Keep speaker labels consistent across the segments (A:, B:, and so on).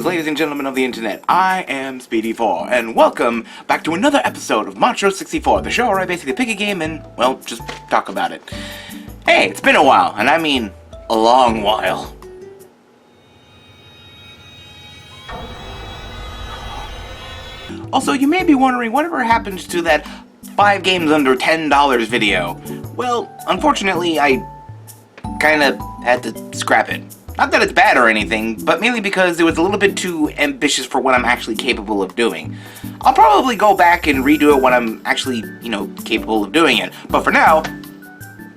A: Greetings, ladies and gentlemen of the internet. I am Speedy4, and welcome back to another episode of ModTro64, the show where I basically pick a game and, well, just talk about it. Hey, it's been a while, and I mean a long while. Also, you may be wondering whatever happened to that 5 games under $10 video. Well, unfortunately, I kinda had to scrap it. Not that it's bad or anything, but mainly because it was a little bit too ambitious for what I'm actually capable of doing. I'll probably go back and redo it when I'm actually, capable of doing it. But for now,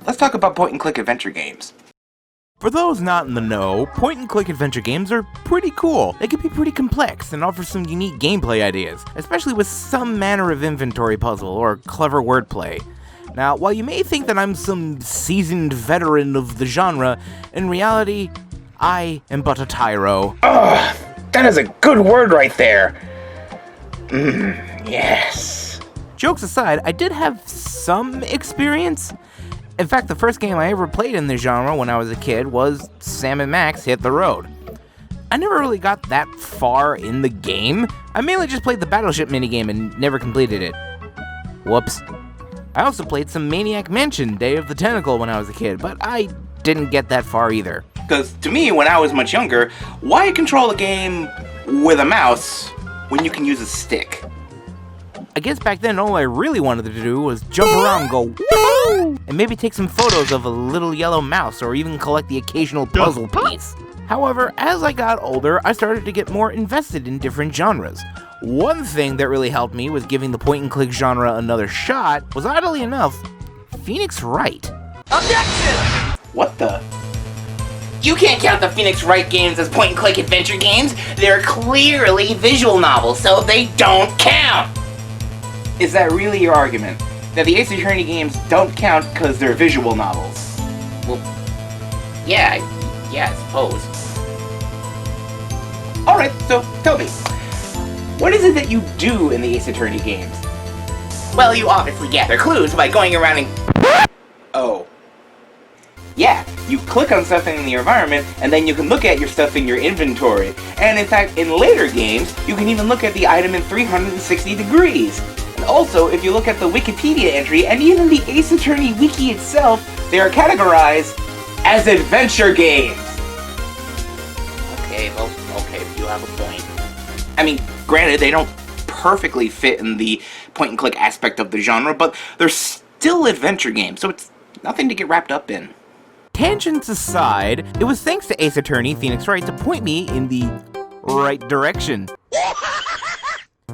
A: let's talk about point-and-click adventure games.
B: For those not in the know, point-and-click adventure games are pretty cool. They can be pretty complex and offer some unique gameplay ideas, especially with some manner of inventory puzzle or clever wordplay. Now, while you may think that I'm some seasoned veteran of the genre, in reality, I am but a tyro.
A: Ugh, that is a good word right there. Yes.
B: Jokes aside, I did have some experience. In fact, the first game I ever played in the genre when I was a kid was Sam & Max Hit the Road. I never really got that far in the game. I mainly just played the Battleship minigame and never completed it. Whoops. I also played some Maniac Mansion Day of the Tentacle when I was a kid, but I didn't get that far either.
A: Because to me, when I was much younger, why control a game with a mouse when you can use a stick?
B: I guess back then all I really wanted to do was jump around and go woo, and maybe take some photos of a little yellow mouse or even collect the occasional puzzle piece. However, as I got older, I started to get more invested in different genres. One thing that really helped me with giving the point-and-click genre another shot was, oddly enough, Phoenix Wright.
A: Objection! What the? You can't count the Phoenix Wright games as point-and-click adventure games. They're clearly visual novels, so they don't count! Is that really your argument? That the Ace Attorney games don't count because they're visual novels? Well, yeah, I suppose. Alright, so tell me, what is it that you do in the Ace Attorney games? Well, you obviously gather clues by going around and... Oh. Yeah, you click on stuff in the environment, and then you can look at your stuff in your inventory. And in fact, in later games, you can even look at the item in 360 degrees. And also, if you look at the Wikipedia entry, and even the Ace Attorney wiki itself, they are categorized as adventure games. Okay, you have a point. I mean, granted, they don't perfectly fit in the point-and-click aspect of the genre, but they're still adventure games, so it's nothing to get wrapped up in.
B: Tangents aside, it was thanks to Ace Attorney Phoenix Wright to point me in the right direction.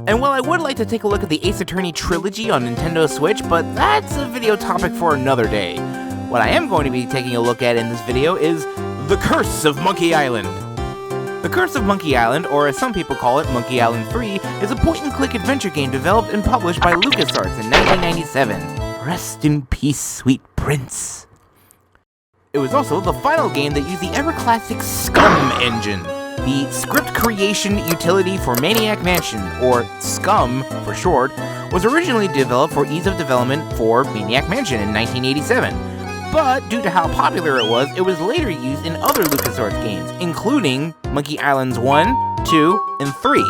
B: And while I would like to take a look at the Ace Attorney trilogy on Nintendo Switch, but that's a video topic for another day. What I am going to be taking a look at in this video is The Curse of Monkey Island. The Curse of Monkey Island, or as some people call it, Monkey Island 3, is a point-and-click adventure game developed and published by LucasArts in 1997. Rest in peace, sweet prince. It was also the final game that used the ever-classic SCUM engine, the script creation utility for Maniac Mansion, or SCUM for short, was originally developed for ease of development for Maniac Mansion in 1987. But due to how popular it was later used in other LucasArts games, including Monkey Islands 1, 2, and 3.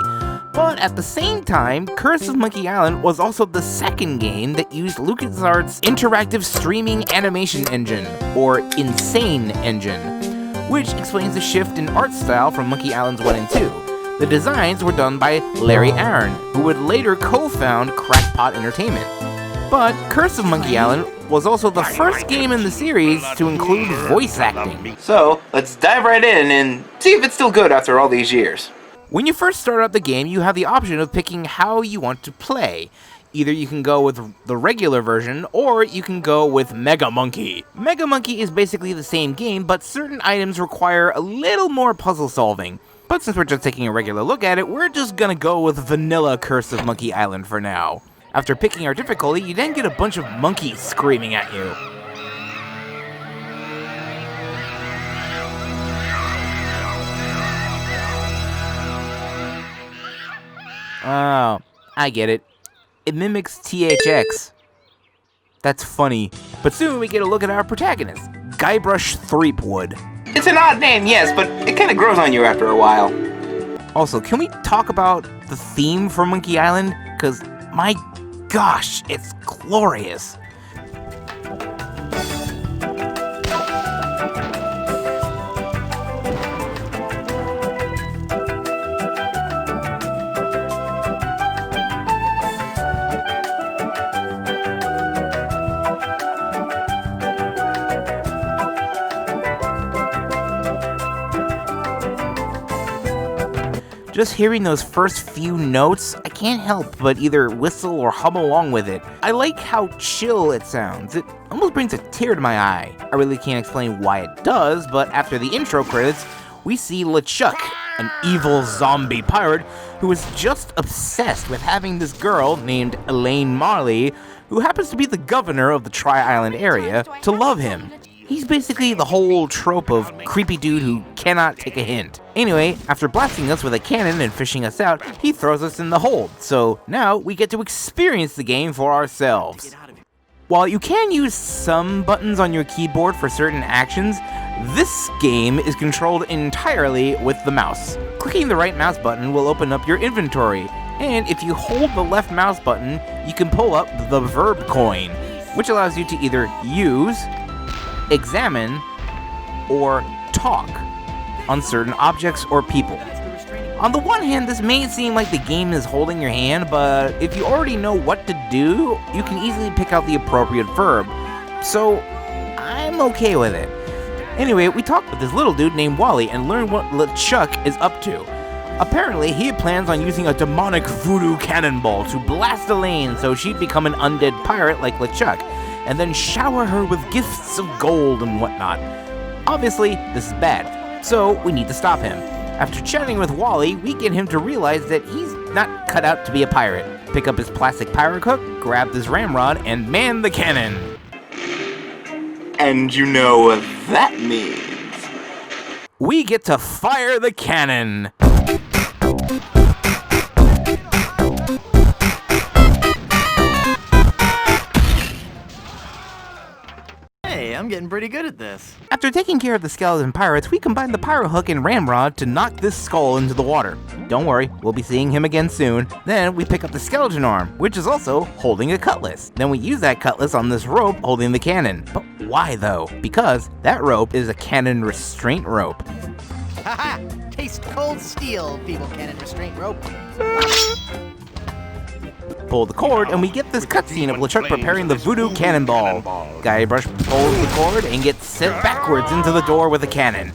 B: But at the same time, Curse of Monkey Island was also the second game that used LucasArts' interactive streaming animation engine, or Insane Engine, which explains the shift in art style from Monkey Islands 1 and 2. The designs were done by Larry Aaron, who would later co-found Crackpot Entertainment. But Curse of Monkey Island was also the first game in the series to include voice acting.
A: So, let's dive right in and see if it's still good after all these years.
B: When you first start up the game, you have the option of picking how you want to play. Either you can go with the regular version, or you can go with Mega Monkey. Mega Monkey is basically the same game, but certain items require a little more puzzle solving. But since we're just taking a regular look at it, we're just gonna go with vanilla Curse of Monkey Island for now. After picking our difficulty, you then get a bunch of monkeys screaming at you. Oh, I get it. It mimics THX. That's funny. But soon we get a look at our protagonist, Guybrush Threepwood.
A: It's an odd name, yes, but it kind of grows on you after a while.
B: Also, can we talk about the theme for Monkey Island? Because, my gosh, it's glorious. Just hearing those first few notes, I can't help but either whistle or hum along with it. I like how chill it sounds. It almost brings a tear to my eye. I really can't explain why it does, but after the intro credits, we see LeChuck, an evil zombie pirate who is just obsessed with having this girl named Elaine Marley, who happens to be the governor of the Tri-Island area, to love him. He's basically the whole trope of creepy dude who cannot take a hint. Anyway, after blasting us with a cannon and fishing us out, he throws us in the hold, so now we get to experience the game for ourselves. While you can use some buttons on your keyboard for certain actions, this game is controlled entirely with the mouse. Clicking the right mouse button will open up your inventory, and if you hold the left mouse button, you can pull up the verb coin, which allows you to either use, examine, or talk on certain objects or people. On the one hand, this may seem like the game is holding your hand, but if you already know what to do, you can easily pick out the appropriate verb. So, I'm okay with it. Anyway, we talked with this little dude named Wally and learned what LeChuck is up to. Apparently, he plans on using a demonic voodoo cannonball to blast Elaine so she'd become an undead pirate like LeChuck, and then shower her with gifts of gold and whatnot. Obviously, this is bad, so we need to stop him. After chatting with Wally, we get him to realize that he's not cut out to be a pirate. Pick up his plastic pirate hook, grab this ramrod, and man the cannon.
A: And you know what that means.
B: We get to fire the cannon!
C: Hey, I'm getting pretty good at this.
B: After taking care of the skeleton pirates, we combine the pyro hook and ramrod to knock this skull into the water. Don't worry, we'll be seeing him again soon. Then we pick up the skeleton arm, which is also holding a cutlass. Then we use that cutlass on this rope holding the cannon. But why though? Because that rope is a cannon restraint rope.
C: Haha! Taste cold steel, feeble cannon restraint rope.
B: Pull the cord, and we get this cutscene of LeChuck preparing the voodoo cannonball. Guybrush pulls the cord and gets sent backwards into the door with a cannon.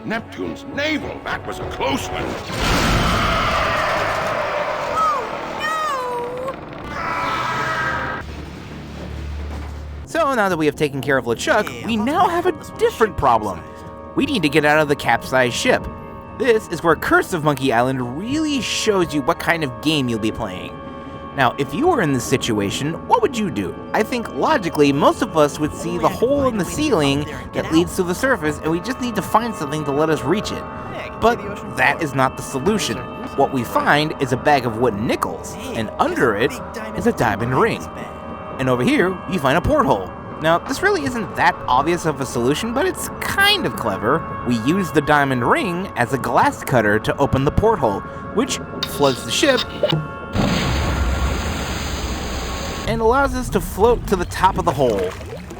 D: Neptune's navel, that was a close one.
B: So now that we have taken care of LeChuck, we now have a different problem. We need to get out of the capsized ship. This is where Curse of Monkey Island really shows you what kind of game you'll be playing. Now, if you were in this situation, what would you do? I think logically, most of us would see the hole in the ceiling that leads to the surface, and we just need to find something to let us reach it. But that is not the solution. What we find is a bag of wooden nickels, and under it is a diamond ring. And over here, you find a porthole. Now, this really isn't that obvious of a solution, but it's kind of clever. We use the diamond ring as a glass cutter to open the porthole, which floods the ship and allows us to float to the top of the hole.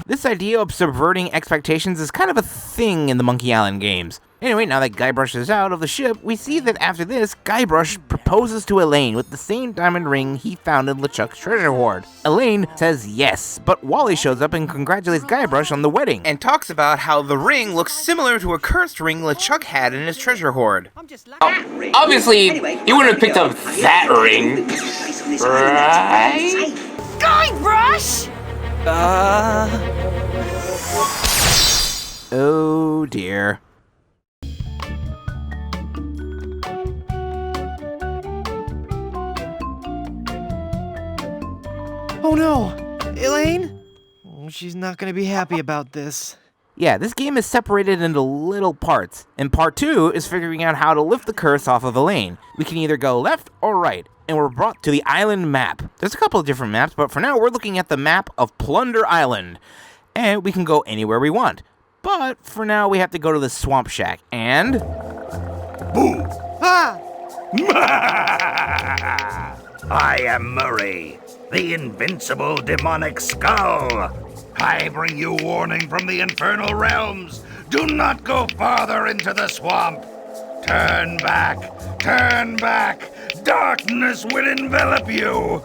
B: This idea of subverting expectations is kind of a thing in the Monkey Island games. Anyway, now that Guybrush is out of the ship, we see that after this, Guybrush proposes to Elaine with the same diamond ring he found in LeChuck's treasure hoard. Elaine says yes, but Wally shows up and congratulates Guybrush on the wedding, and talks about how the ring looks similar to a cursed ring LeChuck had in his treasure hoard.
A: Oh, obviously, he wouldn't have picked up that ring, right?
E: Guybrush!
B: Oh dear.
C: Oh no! Elaine? Oh, she's not gonna be happy about this.
B: Yeah, this game is separated into little parts, and part 2 is figuring out how to lift the curse off of Elaine. We can either go left or right, and we're brought to the island map. There's a couple of different maps, but for now we're looking at the map of Plunder Island, and we can go anywhere we want. But for now, we have to go to the swamp shack, and...
D: Boo!
C: Ah!
F: I am Murray, the invincible demonic skull. I bring you warning from the infernal realms. Do not go farther into the swamp. Turn back, turn back. Darkness will envelop you.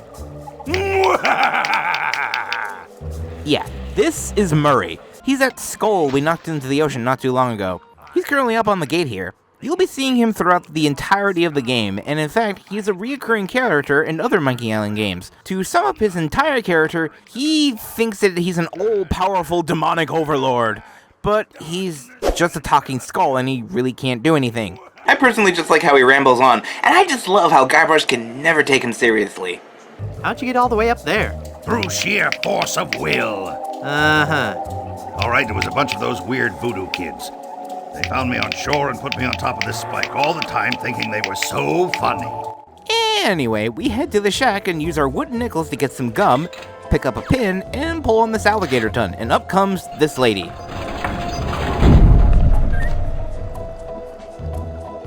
B: Yeah, this is Murray. He's that skull we knocked into the ocean not too long ago. He's currently up on the gate here. You'll be seeing him throughout the entirety of the game, and in fact, he's a reoccurring character in other Monkey Island games. To sum up his entire character, he thinks that he's an all-powerful demonic overlord, but he's just a talking skull and he really can't do anything.
A: I personally just like how he rambles on, and I just love how Guybrush can never take him seriously.
C: How'd you get all the way up there?
F: Through sheer force of will.
C: Uh-huh.
F: All right, there was a bunch of those weird voodoo kids. They found me on shore and put me on top of this spike all the time, thinking they were so funny.
B: Anyway, we head to the shack and use our wooden nickels to get some gum, pick up a pin, and pull on this alligator ton, and up comes this lady.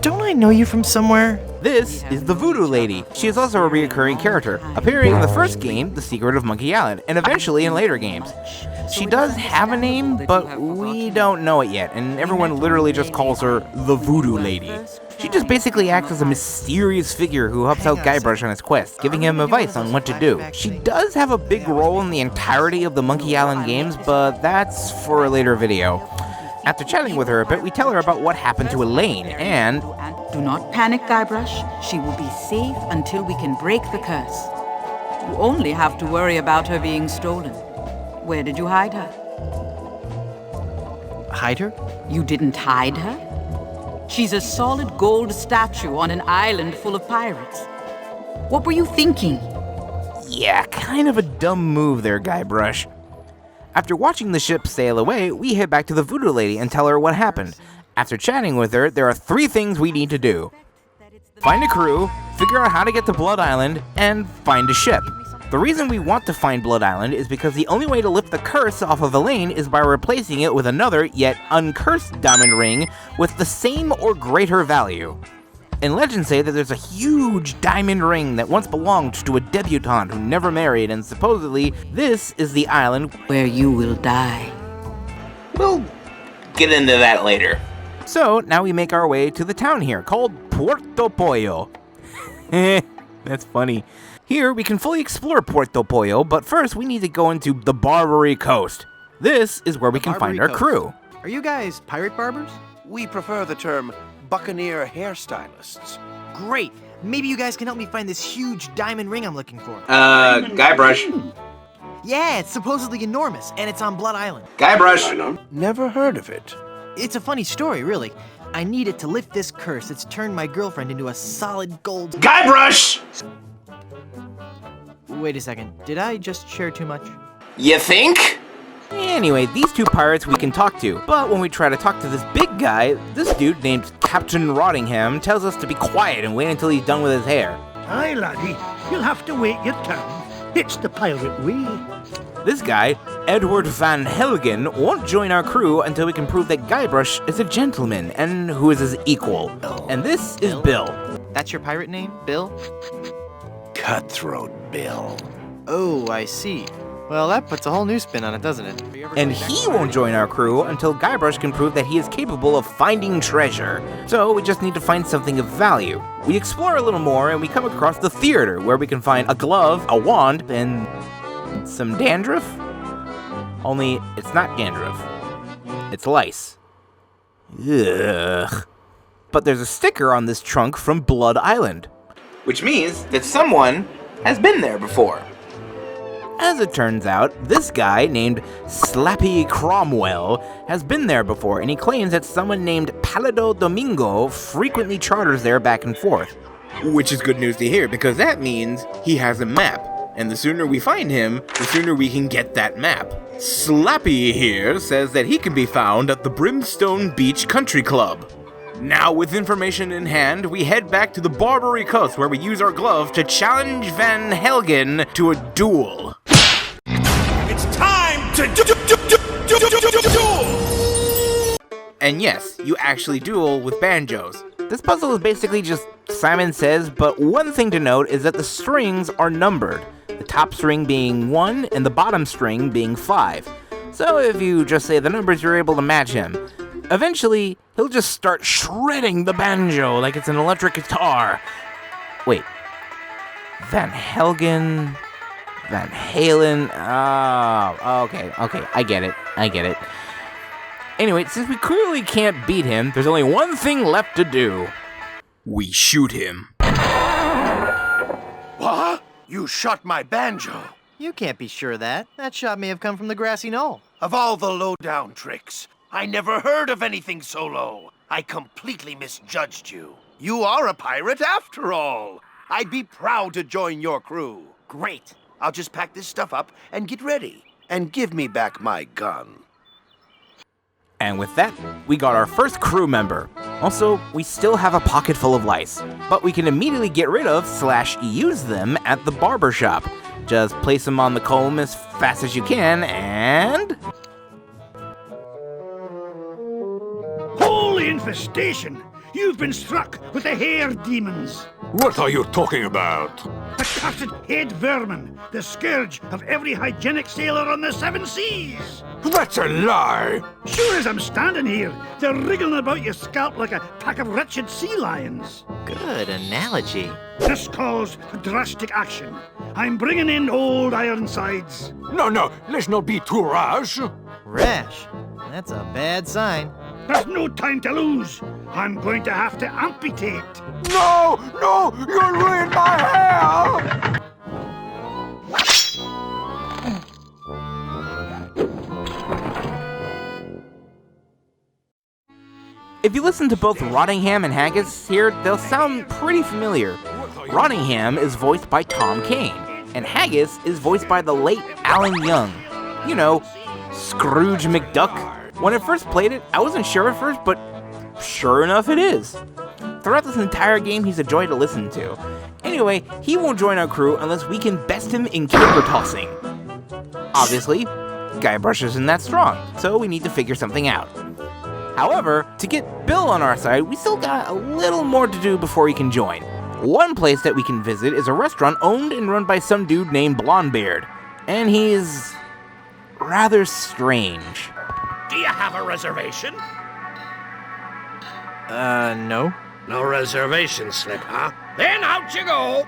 C: Don't I know you from somewhere?
B: This is the Voodoo Lady. She is also a recurring character, appearing in the first game, The Secret of Monkey Island, and eventually in later games. She does have a name, but we don't know it yet, and everyone literally just calls her the Voodoo Lady. She just basically acts as a mysterious figure who helps out Guybrush on his quest, giving him advice on what to do. She does have a big role in the entirety of the Monkey Island games, but that's for a later video. After chatting with her a bit, we tell her about what happened to Elaine, and...
E: Do not panic, Guybrush. She will be safe until we can break the curse. You only have to worry about her being stolen. Where did you hide her?
C: Hide her?
E: You didn't hide her? She's a solid gold statue on an island full of pirates. What were you thinking?
B: Yeah, kind of a dumb move there, Guybrush. After watching the ship sail away, we head back to the Voodoo Lady and tell her what happened. After chatting with her, there are 3 things we need to do. Find a crew, figure out how to get to Blood Island, and find a ship. The reason we want to find Blood Island is because the only way to lift the curse off of Elaine is by replacing it with another, yet uncursed diamond ring with the same or greater value. And legends say that there's a huge diamond ring that once belonged to a debutante who never married, and supposedly this is the island
E: Where you will die.
A: We'll get into that later.
B: So now we make our way to the town here called Puerto Pollo. That's funny. Here we can fully explore Puerto Pollo, but first we need to go into the Barbary Coast. This is where we can find our crew.
C: Are you guys pirate barbers?
G: We prefer the term buccaneer hairstylists.
C: Great. Maybe you guys can help me find this huge diamond ring I'm looking for.
A: Guybrush.
C: Yeah, it's supposedly enormous, and it's on Blood Island.
A: Guybrush.
G: Never heard of it.
C: It's a funny story, really. I need it to lift this curse that's turned my girlfriend into a solid gold...
A: Guybrush!
C: Wait a second, did I just share too much?
A: You think?
B: Anyway, these 2 pirates we can talk to, but when we try to talk to this big guy, this dude named Captain Rottingham tells us to be quiet and wait until he's done with his hair.
H: Aye, laddie, you'll have to wait your turn. It's the pirate way.
B: This guy, Edward Van Helgen, won't join our crew until we can prove that Guybrush is a gentleman and who is his equal. And this is Bill.
C: That's your pirate name, Bill?
G: Cutthroat Bill.
C: Oh, I see. Well, that puts a whole new spin on it, doesn't it?
B: And he won't join our crew until Guybrush can prove that he is capable of finding treasure. So we just need to find something of value. We explore a little more and we come across the theater, where we can find a glove, a wand, and some dandruff? Only it's not dandruff. It's lice. Ugh. But there's a sticker on this trunk from Blood Island.
A: Which means that someone has been there before.
B: As it turns out, this guy named Slappy Cromwell has been there before, and he claims that someone named Palido Domingo frequently charters there back and forth. Which is good news to hear, because that means he has a map, and the sooner we find him, the sooner we can get that map. Slappy here says that he can be found at the Brimstone Beach Country Club. Now, with information in hand, we head back to the Barbary Coast, where we use our glove to challenge Van Helgen to a duel.
F: It's time to duel!
B: And yes, you actually duel with banjos. This puzzle is basically just Simon Says, but one thing to note is that the strings are numbered, the top string being 1 and the bottom string being 5. So if you just say the numbers, you're able to match him. Eventually, he'll just start shredding the banjo like it's an electric guitar. Wait, Van Halen? Oh, okay, I get it. Anyway, since we clearly can't beat him, there's only one thing left to do. We shoot him.
G: What? You shot my banjo.
C: You can't be sure of that. That shot may have come from the grassy knoll.
G: Of all the low-down tricks, I never heard of anything so low. I completely misjudged you. You are a pirate after all. I'd be proud to join your crew. Great. I'll just pack this stuff up and get ready. And give me back my gun.
B: And with that, we got our first crew member. Also, we still have a pocket full of lice, but we can immediately get rid of / use them at the barber shop. Just place them on the comb as fast as you can, and...
H: Holy infestation! You've been struck with the hair demons.
D: What are you talking about?
H: The cursed head vermin, the scourge of every hygienic sailor on the 7 seas.
D: That's a lie!
H: Sure as I'm standing here, they're wriggling about your scalp like a pack of wretched sea lions.
C: Good analogy.
H: This calls for drastic action. I'm bringing in old Ironsides.
D: No, let's not be too rash.
C: Rash. That's a bad sign.
H: There's no time to lose. I'm going to have to amputate.
D: No, you'll ruin my hair!
B: If you listen to both Rottingham and Haggis here, they'll sound pretty familiar. Rottingham is voiced by Tom Kane, and Haggis is voiced by the late Alan Young. You know, Scrooge McDuck. When I first played it, I wasn't sure at first, but sure enough it is. Throughout this entire game, he's a joy to listen to. Anyway, he won't join our crew unless we can best him in caper tossing. Obviously, Guybrush isn't that strong, so we need to figure something out. However, to get Bill on our side, we still got a little more to do before he can join. One place that we can visit is a restaurant owned and run by some dude named Blondebeard, and he's rather strange.
F: Do you have a reservation?
C: No.
F: No reservation slip, huh? Then out you go!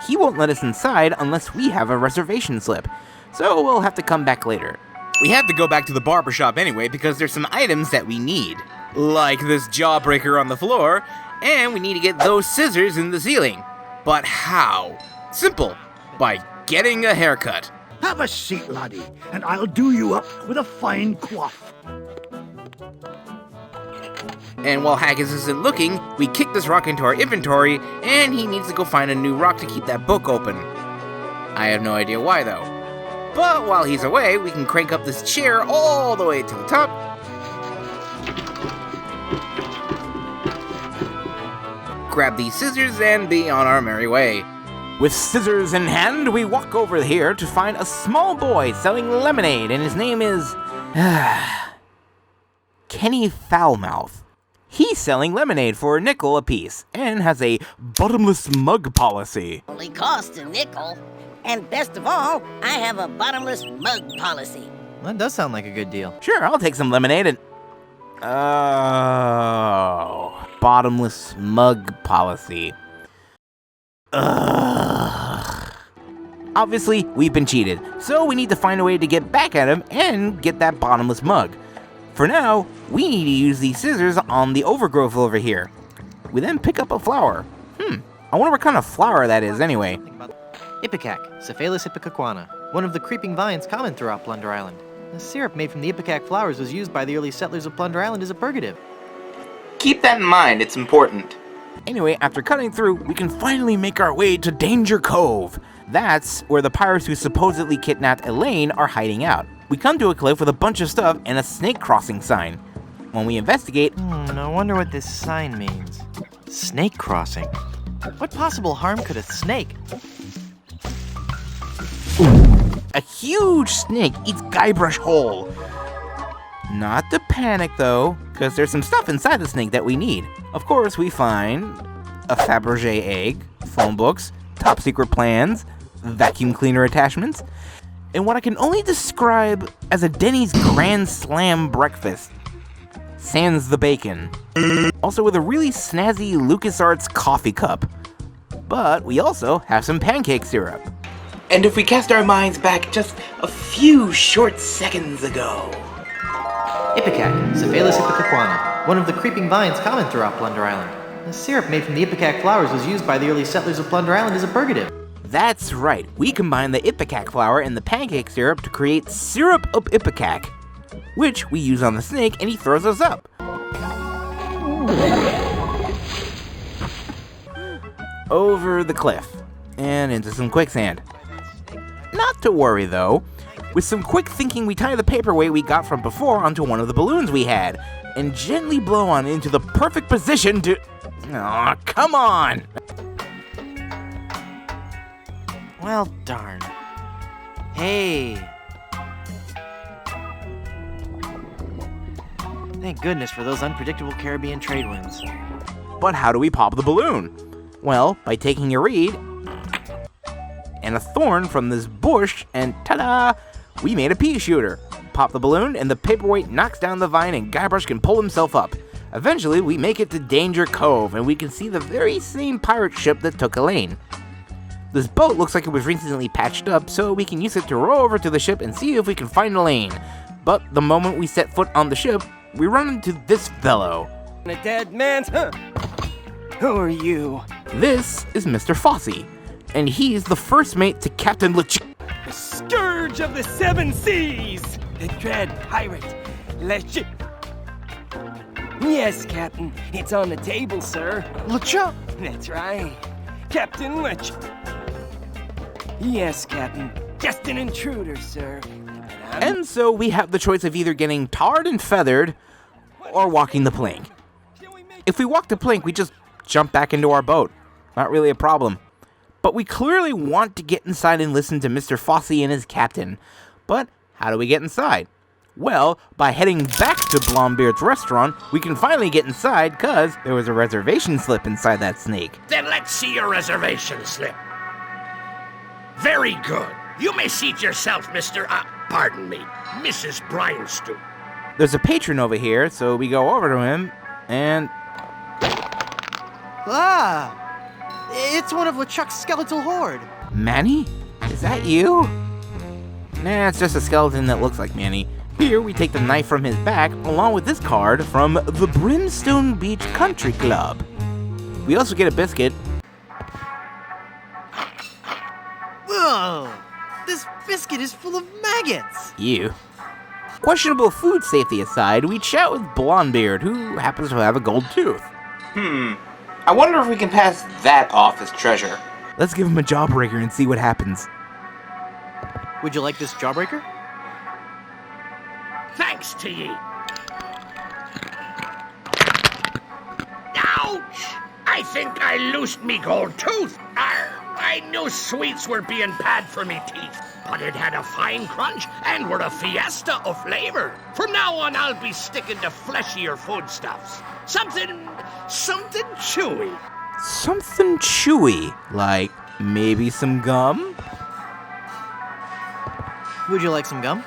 B: He won't let us inside unless we have a reservation slip, so we'll have to come back later. We have to go back to the barbershop anyway because there's some items that we need. Like this jawbreaker on the floor, and we need to get those scissors in the ceiling. But how? Simple. By getting a haircut.
H: Have a seat, laddie, and I'll do you up with a fine coif.
B: And while Haggis isn't looking, we kick this rock into our inventory, and he needs to go find a new rock to keep that book open. I have no idea why though. But while he's away, we can crank up this chair all the way to the top. Grab these scissors and be on our merry way. With scissors in hand, we walk over here to find a small boy selling lemonade, and his name is... Kenny Foulmouth. He's selling lemonade for a nickel apiece, and has a bottomless mug policy.
I: Only costs a nickel. And best of all, I have a bottomless mug policy.
C: That does sound like a good deal.
B: Sure, I'll take some lemonade and... Oh... Bottomless mug policy. Ugh. Obviously, we've been cheated, so we need to find a way to get back at him and get that bottomless mug. For now, we need to use these scissors on the overgrowth over here. We then pick up a flower. I wonder what kind of flower that is anyway.
C: Ipecac, Cephalus ipecacuana, one of the creeping vines common throughout Plunder Island. The syrup made from the ipecac flowers was used by the early settlers of Plunder Island as a purgative.
A: Keep that in mind, it's important.
B: Anyway, after cutting through, we can finally make our way to Danger Cove. That's where the pirates who supposedly kidnapped Elaine are hiding out. We come to a cliff with a bunch of stuff and a snake crossing sign. When we investigate...
C: I wonder what this sign means. Snake crossing? What possible harm could a snake?
B: A huge snake eats Guybrush whole. Not to panic though, because there's some stuff inside the snake that we need. Of course, we find a Fabergé egg, phone books, top secret plans, vacuum cleaner attachments, and what I can only describe as a Denny's Grand Slam breakfast. Sans the bacon. Also with a really snazzy LucasArts coffee cup. But we also have some pancake syrup.
A: And if we cast our minds back just a few short seconds ago...
C: Ipecac, Cephalus ipecacuana, one of the creeping vines common throughout Plunder Island. The syrup made from the Ipecac flowers was used by the early settlers of Plunder Island as a purgative.
B: That's right, we combined the Ipecac flower and the pancake syrup to create Syrup of Ipecac, which we use on the snake and he throws us up. Over the cliff, and into some quicksand. Not to worry though, with some quick thinking we tie the paperweight we got from before onto one of the balloons we had, and gently blow on into the perfect position to... Aw, come on!
C: Well, darn. Hey. Thank goodness for those unpredictable Caribbean trade winds.
B: But how do we pop the balloon? Well, by taking a reed and a thorn from this bush, and ta-da! We made a pea shooter. Pop the balloon, and the paperweight knocks down the vine, and Guybrush can pull himself up. Eventually, we make it to Danger Cove, and we can see the very same pirate ship that took Elaine. This boat looks like it was recently patched up, so we can use it to row over to the ship and see if we can find Elaine. But the moment we set foot on the ship, we run into this fellow.
J: A dead man's... Huh? Who are you?
B: This is Mr. Fosse, and he's the first mate to Captain The
J: Scourge of the Seven Seas! The dread pirate, Yes, Captain. It's on the table, sir.
C: LeChuck!
J: That's right. Captain Lech. Yes, Captain. Just an intruder, sir.
B: And so we have the choice of either getting tarred and feathered or walking the plank. If we walk the plank, we just jump back into our boat. Not really a problem. But we clearly want to get inside and listen to Mr. Fosse and his captain. But how do we get inside? Well, by heading back to Blondebeard's restaurant, we can finally get inside because there was a reservation slip inside that snake.
F: Then let's see your reservation slip. Very good. You may seat yourself, pardon me, Mrs. Bryanstone.
B: There's a patron over here, so we go over to him, and...
C: Ah! It's one of LeChuck's skeletal horde.
B: Manny? Is that you? Nah, it's just a skeleton that looks like Manny. Here, we take the knife from his back, along with this card from the Brimstone Beach Country Club. We also get a biscuit.
C: Whoa! This biscuit is full of maggots!
B: Ew. Questionable food safety aside, we chat with Blondebeard, who happens to have a gold tooth.
A: I wonder if we can pass that off as treasure.
B: Let's give him a jawbreaker and see what happens.
C: Would you like this jawbreaker?
F: Thanks to ye. Ouch! I think I loosed me gold tooth. I knew sweets were being bad for me teeth, but it had a fine crunch and were a fiesta of flavor. From now on, I'll be sticking to fleshier foodstuffs. Something chewy.
B: Something chewy, like maybe some gum?
C: Would you like some gum?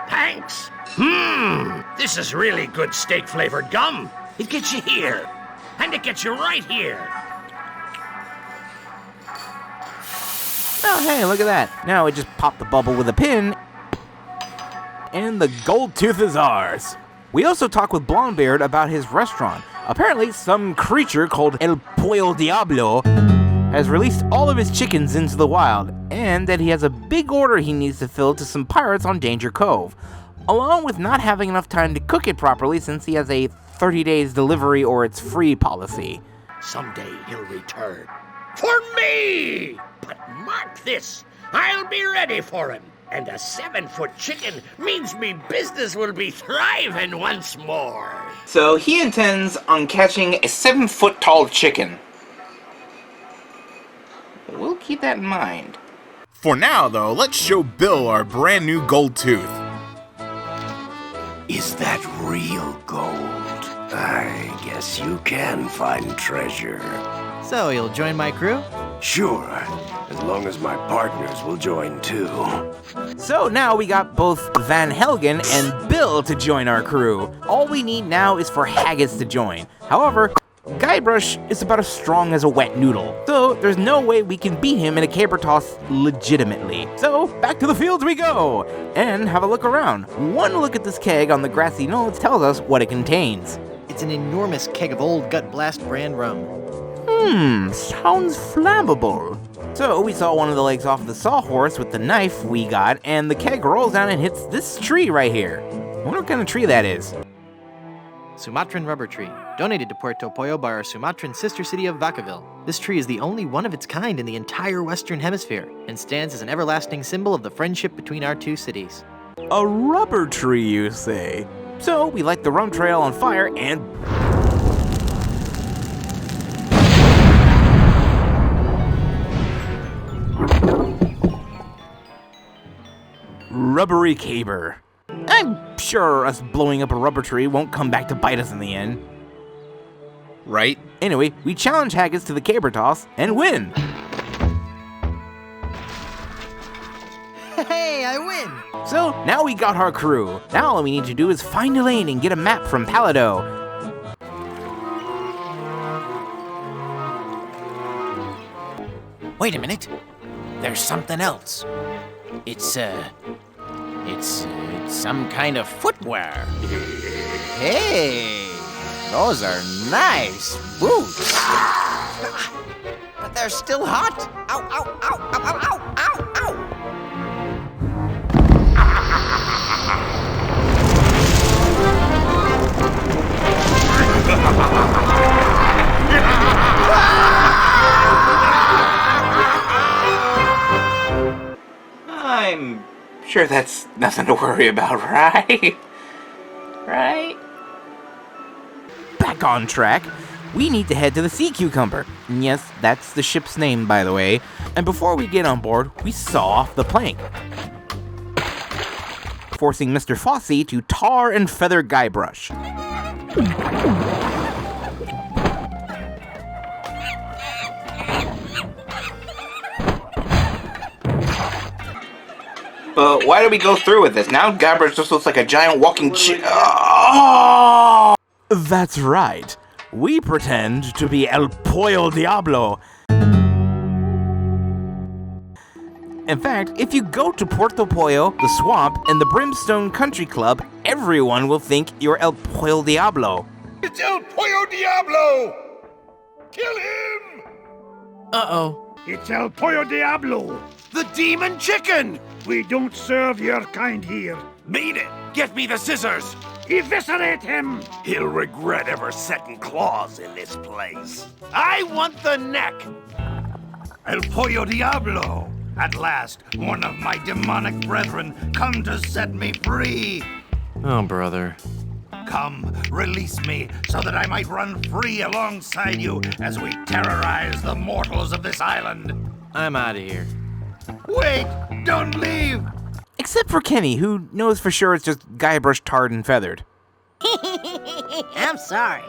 F: Thanks. This is really good steak-flavored gum. It gets you here, and it gets you right here.
B: Oh, hey, look at that. Now we just pop the bubble with a pin, and the gold tooth is ours. We also talk with Blondebeard about his restaurant. Apparently, some creature called El Pollo Diablo has released all of his chickens into the wild, and that he has a big order he needs to fill to some pirates on Danger Cove, along with not having enough time to cook it properly since he has a 30 days delivery or it's free policy.
F: Someday he'll return. For me! But mark this, I'll be ready for him. And a 7-foot chicken means me business will be thriving once more.
A: So he intends on catching a 7-foot-tall chicken. We'll keep that in mind.
K: For now, though, let's show Bill our brand new gold tooth.
G: Is that real gold? I guess you can find treasure.
C: So, you'll join my crew?
G: Sure, as long as my partners will join too.
B: So now we got both Van Helgen and Bill to join our crew. All we need now is for Haggis to join. However, Guybrush is about as strong as a wet noodle, so there's no way we can beat him in a caber toss legitimately. So back to the fields we go, and have a look around. One look at this keg on the grassy knolls tells us what it contains.
C: It's an enormous keg of Old Gut Blast brand rum.
B: Sounds flammable. So we saw one of the legs off the sawhorse with the knife we got, and the keg rolls down and hits this tree right here. I wonder what kind of tree that is.
C: Sumatran rubber tree, donated to Puerto Pollo by our Sumatran sister city of Vacaville. This tree is the only one of its kind in the entire Western Hemisphere, and stands as an everlasting symbol of the friendship between our two cities.
B: A rubber tree, you say? So we light the rum trail on fire and... Rubbery caber. I'm sure us blowing up a rubber tree won't come back to bite us in the end. Right? Anyway, we challenge Haggis to the caber toss and win.
C: Hey, I win!
B: So now we got our crew. Now all we need to do is find a lane and get a map from Palado.
K: Wait a minute. There's something else. It's some kind of footwear. Hey, those are nice boots. But they're still hot. Ow, ow, ow, ow, ow, ow, ow.
A: I'm sure that's nothing to worry about, right? Right?
B: Back on track. We need to head to the Sea Cucumber. And yes, that's the ship's name, by the way. And before we get on board, we saw off the plank, forcing Mr. Fosse to tar and feather Guybrush.
A: But why did we go through with this? Now Guybrush just looks like a giant walking Oh!
B: That's right. We pretend to be El Pollo Diablo. In fact, if you go to Puerto Pollo, the swamp, and the Brimstone Country Club, everyone will think you're El Pollo Diablo.
F: It's El Pollo Diablo! Kill him!
C: Uh-oh.
H: It's El Pollo Diablo.
G: The demon chicken!
H: We don't serve your kind here.
G: Beat it! Get me the scissors!
H: Eviscerate him!
G: He'll regret ever setting claws in this place. I want the neck!
F: El Pollo Diablo! At last, one of my demonic brethren come to set me free!
C: Oh, brother.
F: Come, release me, so that I might run free alongside you as we terrorize the mortals of this island.
C: I'm out of here.
F: Wait! Don't leave!
B: Except for Kenny, who knows for sure it's just Guybrush tarred and feathered.
I: I'm sorry.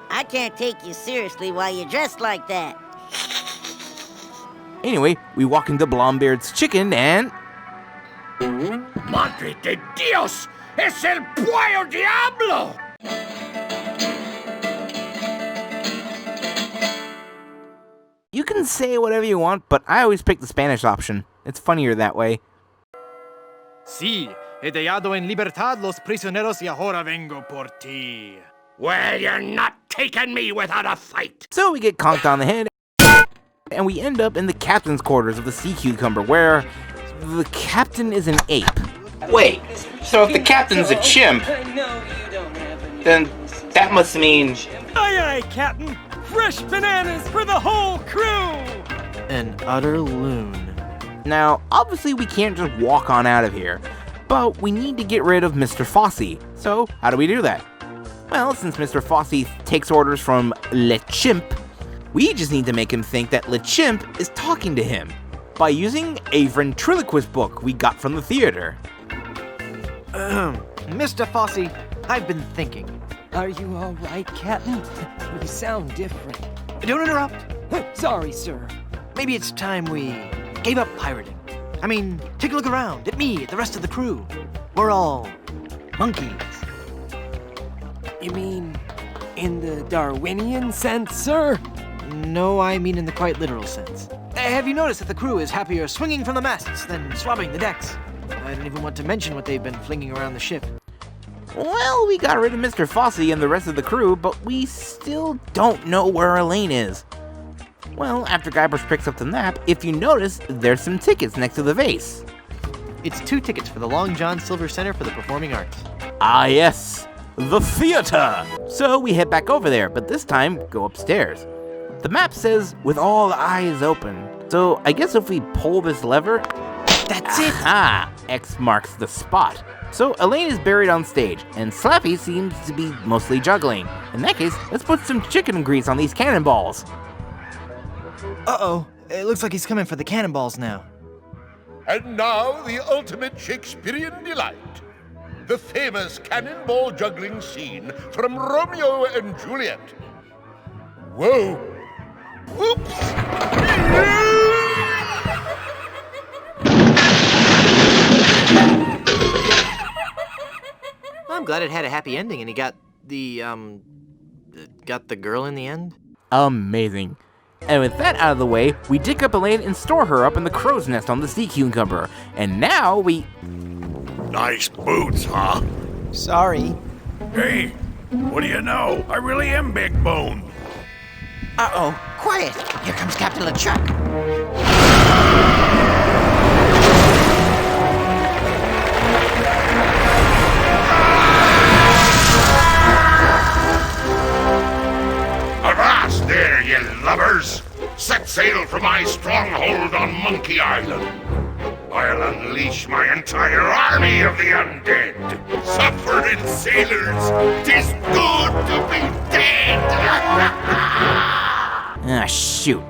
I: I can't take you seriously while you're dressed like that.
B: Anyway, we walk into Blombeard's chicken and...
F: Madre de Dios! Es el Pollo Diablo!
B: You can say whatever you want, but I always pick the Spanish option. It's funnier that way.
L: Sí, he dejado en libertad los prisioneros y ahora vengo por ti.
F: Well, you're not taking me without a fight.
B: So we get conked on the head, and we end up in the captain's quarters of the Sea Cucumber, where the captain is an ape.
A: Wait, so if the captain's a chimp, then that must mean...
J: Aye, aye, Captain. Fresh bananas for the whole crew!
C: An utter loon.
B: Now, obviously we can't just walk on out of here, but we need to get rid of Mr. Fosse. So, how do we do that? Well, since Mr. Fosse takes orders from Le Chimp, we just need to make him think that Le Chimp is talking to him by using a ventriloquist book we got from the theater.
C: Mr. Fosse, I've been thinking.
J: Are you all right, Captain? You sound different.
C: Don't interrupt.
J: Sorry, sir.
C: Maybe it's time we gave up pirating. I mean, take a look around at me, at the rest of the crew. We're all monkeys.
J: You mean in the Darwinian sense, sir?
C: No, I mean in the quite literal sense. Have you noticed that the crew is happier swinging from the masts than swabbing the decks? I don't even want to mention what they've been flinging around the ship.
B: Well, we got rid of Mr. Fossey and the rest of the crew, but we still don't know where Elaine is. Well, after Guybrush picks up the map, if you notice, there's some tickets next to the vase.
C: It's 2 tickets for the Long John Silver Center for the Performing Arts.
B: Ah yes, the theater! So we head back over there, but this time, go upstairs. The map says, with all eyes open. So I guess if we pull this lever...
C: That's it!
B: Ah, X marks the spot. So Elaine is buried on stage, and Slappy seems to be mostly juggling. In that case, let's put some chicken grease on these cannonballs.
C: Uh-oh, it looks like he's coming for the cannonballs now.
D: And now the ultimate Shakespearean delight. The famous cannonball juggling scene from Romeo and Juliet. Whoa! Whoops!
C: I'm glad it had a happy ending and he got the girl in the end.
B: Amazing. And with that out of the way, we dig up Elaine and store her up in the crow's nest on the sea cucumber. And now we...
F: Nice boots, huh?
K: Sorry.
F: Hey, what do you know? I really am big bone.
K: Uh-oh. Quiet. Here comes Captain LeChuck.
D: Avast there, ye lubbers! Set sail for my stronghold on Monkey Island. I'll unleash my entire army of the undead. Suffering sailors, 'tis good to be dead!
B: Ah, shoot.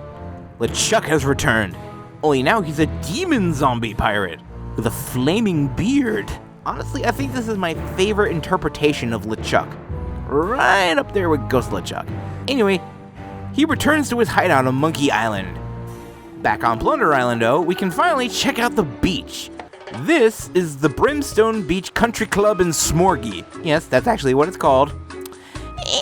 B: LeChuck has returned. Only now he's a demon zombie pirate with a flaming beard. Honestly, I think this is my favorite interpretation of LeChuck. Right up there with Ghost LeChuck. Anyway, he returns to his hideout on Monkey Island. Back on Plunder Island, though, we can finally check out the beach. This is the Brimstone Beach Country Club in Smorgy. Yes, that's actually what it's called.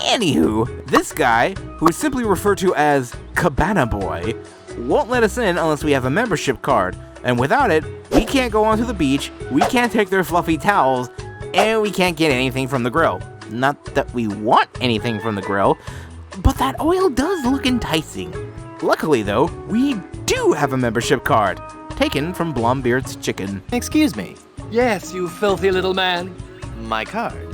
B: Anywho, this guy, who is simply referred to as Cabana Boy, won't let us in unless we have a membership card. And without it, we can't go onto the beach, we can't take their fluffy towels, and we can't get anything from the grill. Not that we want anything from the grill, but that oil does look enticing. Luckily though, we do have a membership card, taken from Blombeard's Chicken.
C: Excuse me.
J: Yes, you filthy little man.
C: My card.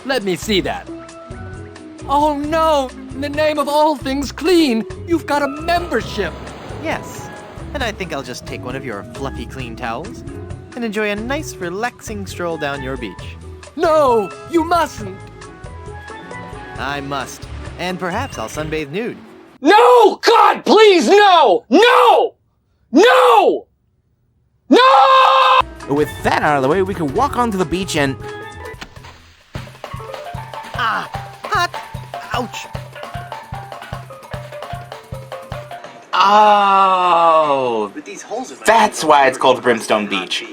J: Let me see that. Oh no! In the name of all things clean, you've got a membership!
C: Yes, and I think I'll just take one of your fluffy clean towels and enjoy a nice relaxing stroll down your beach.
J: No, you mustn't!
C: I must, and perhaps I'll sunbathe nude.
J: No! God, please, no! No! No! No!
B: With that out of the way, we can walk onto the beach and...
C: Ah! Hot! Ouch!
A: Oh,
J: But these holes are
A: that's why it's called Brimstone Beach.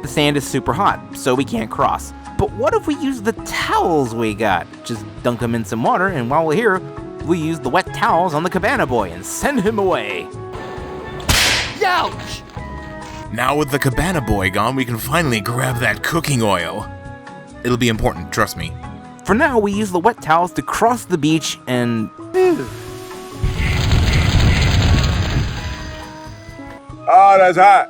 B: The sand is super hot, so we can't cross. But what if we use the towels we got? Just dunk them in some water, and while we're here, we use the wet towels on the Cabana Boy and send him away.
J: Ouch!
M: Now with the Cabana Boy gone, we can finally grab that cooking oil. It'll be important, trust me.
B: For now, we use the wet towels to cross the beach and...
N: Oh, that's hot.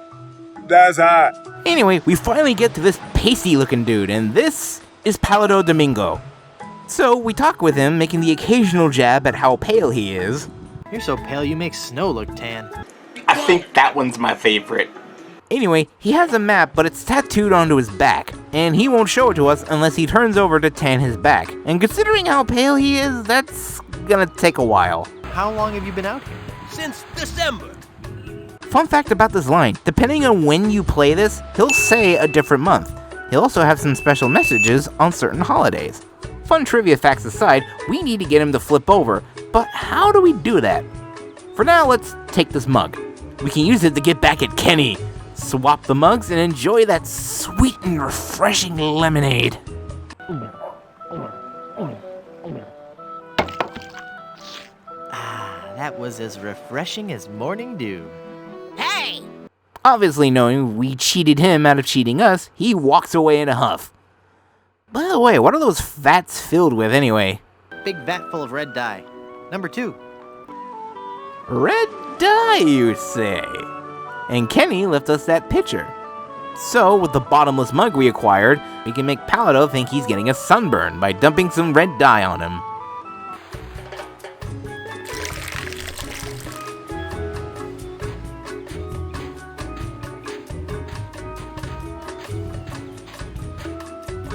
N: That's hot.
B: Anyway, we finally get to this pasty-looking dude, and this is Palado Domingo. So we talk with him, making the occasional jab at how pale he is.
C: You're so pale you make snow look tan.
A: I think that one's my favorite.
B: Anyway, he has a map, but it's tattooed onto his back, and he won't show it to us unless he turns over to tan his back. And considering how pale he is, that's gonna take a while.
C: How long have you been out here?
J: Since December.
B: Fun fact about this line, depending on when you play this, he'll say a different month. He'll also have some special messages on certain holidays. Fun trivia facts aside, we need to get him to flip over, but how do we do that? For now, let's take this mug. We can use it to get back at Kenny. Swap the mugs and enjoy that sweet and refreshing lemonade.
C: That was as refreshing as morning dew.
I: Hey!
B: Obviously knowing we cheated him out of cheating us, he walks away in a huff. By the way, what are those vats filled with anyway?
C: Big vat full of red dye. Number 2.
B: Red dye, you say? And Kenny left us that picture. So, with the bottomless mug we acquired, we can make Palato think he's getting a sunburn by dumping some red dye on him.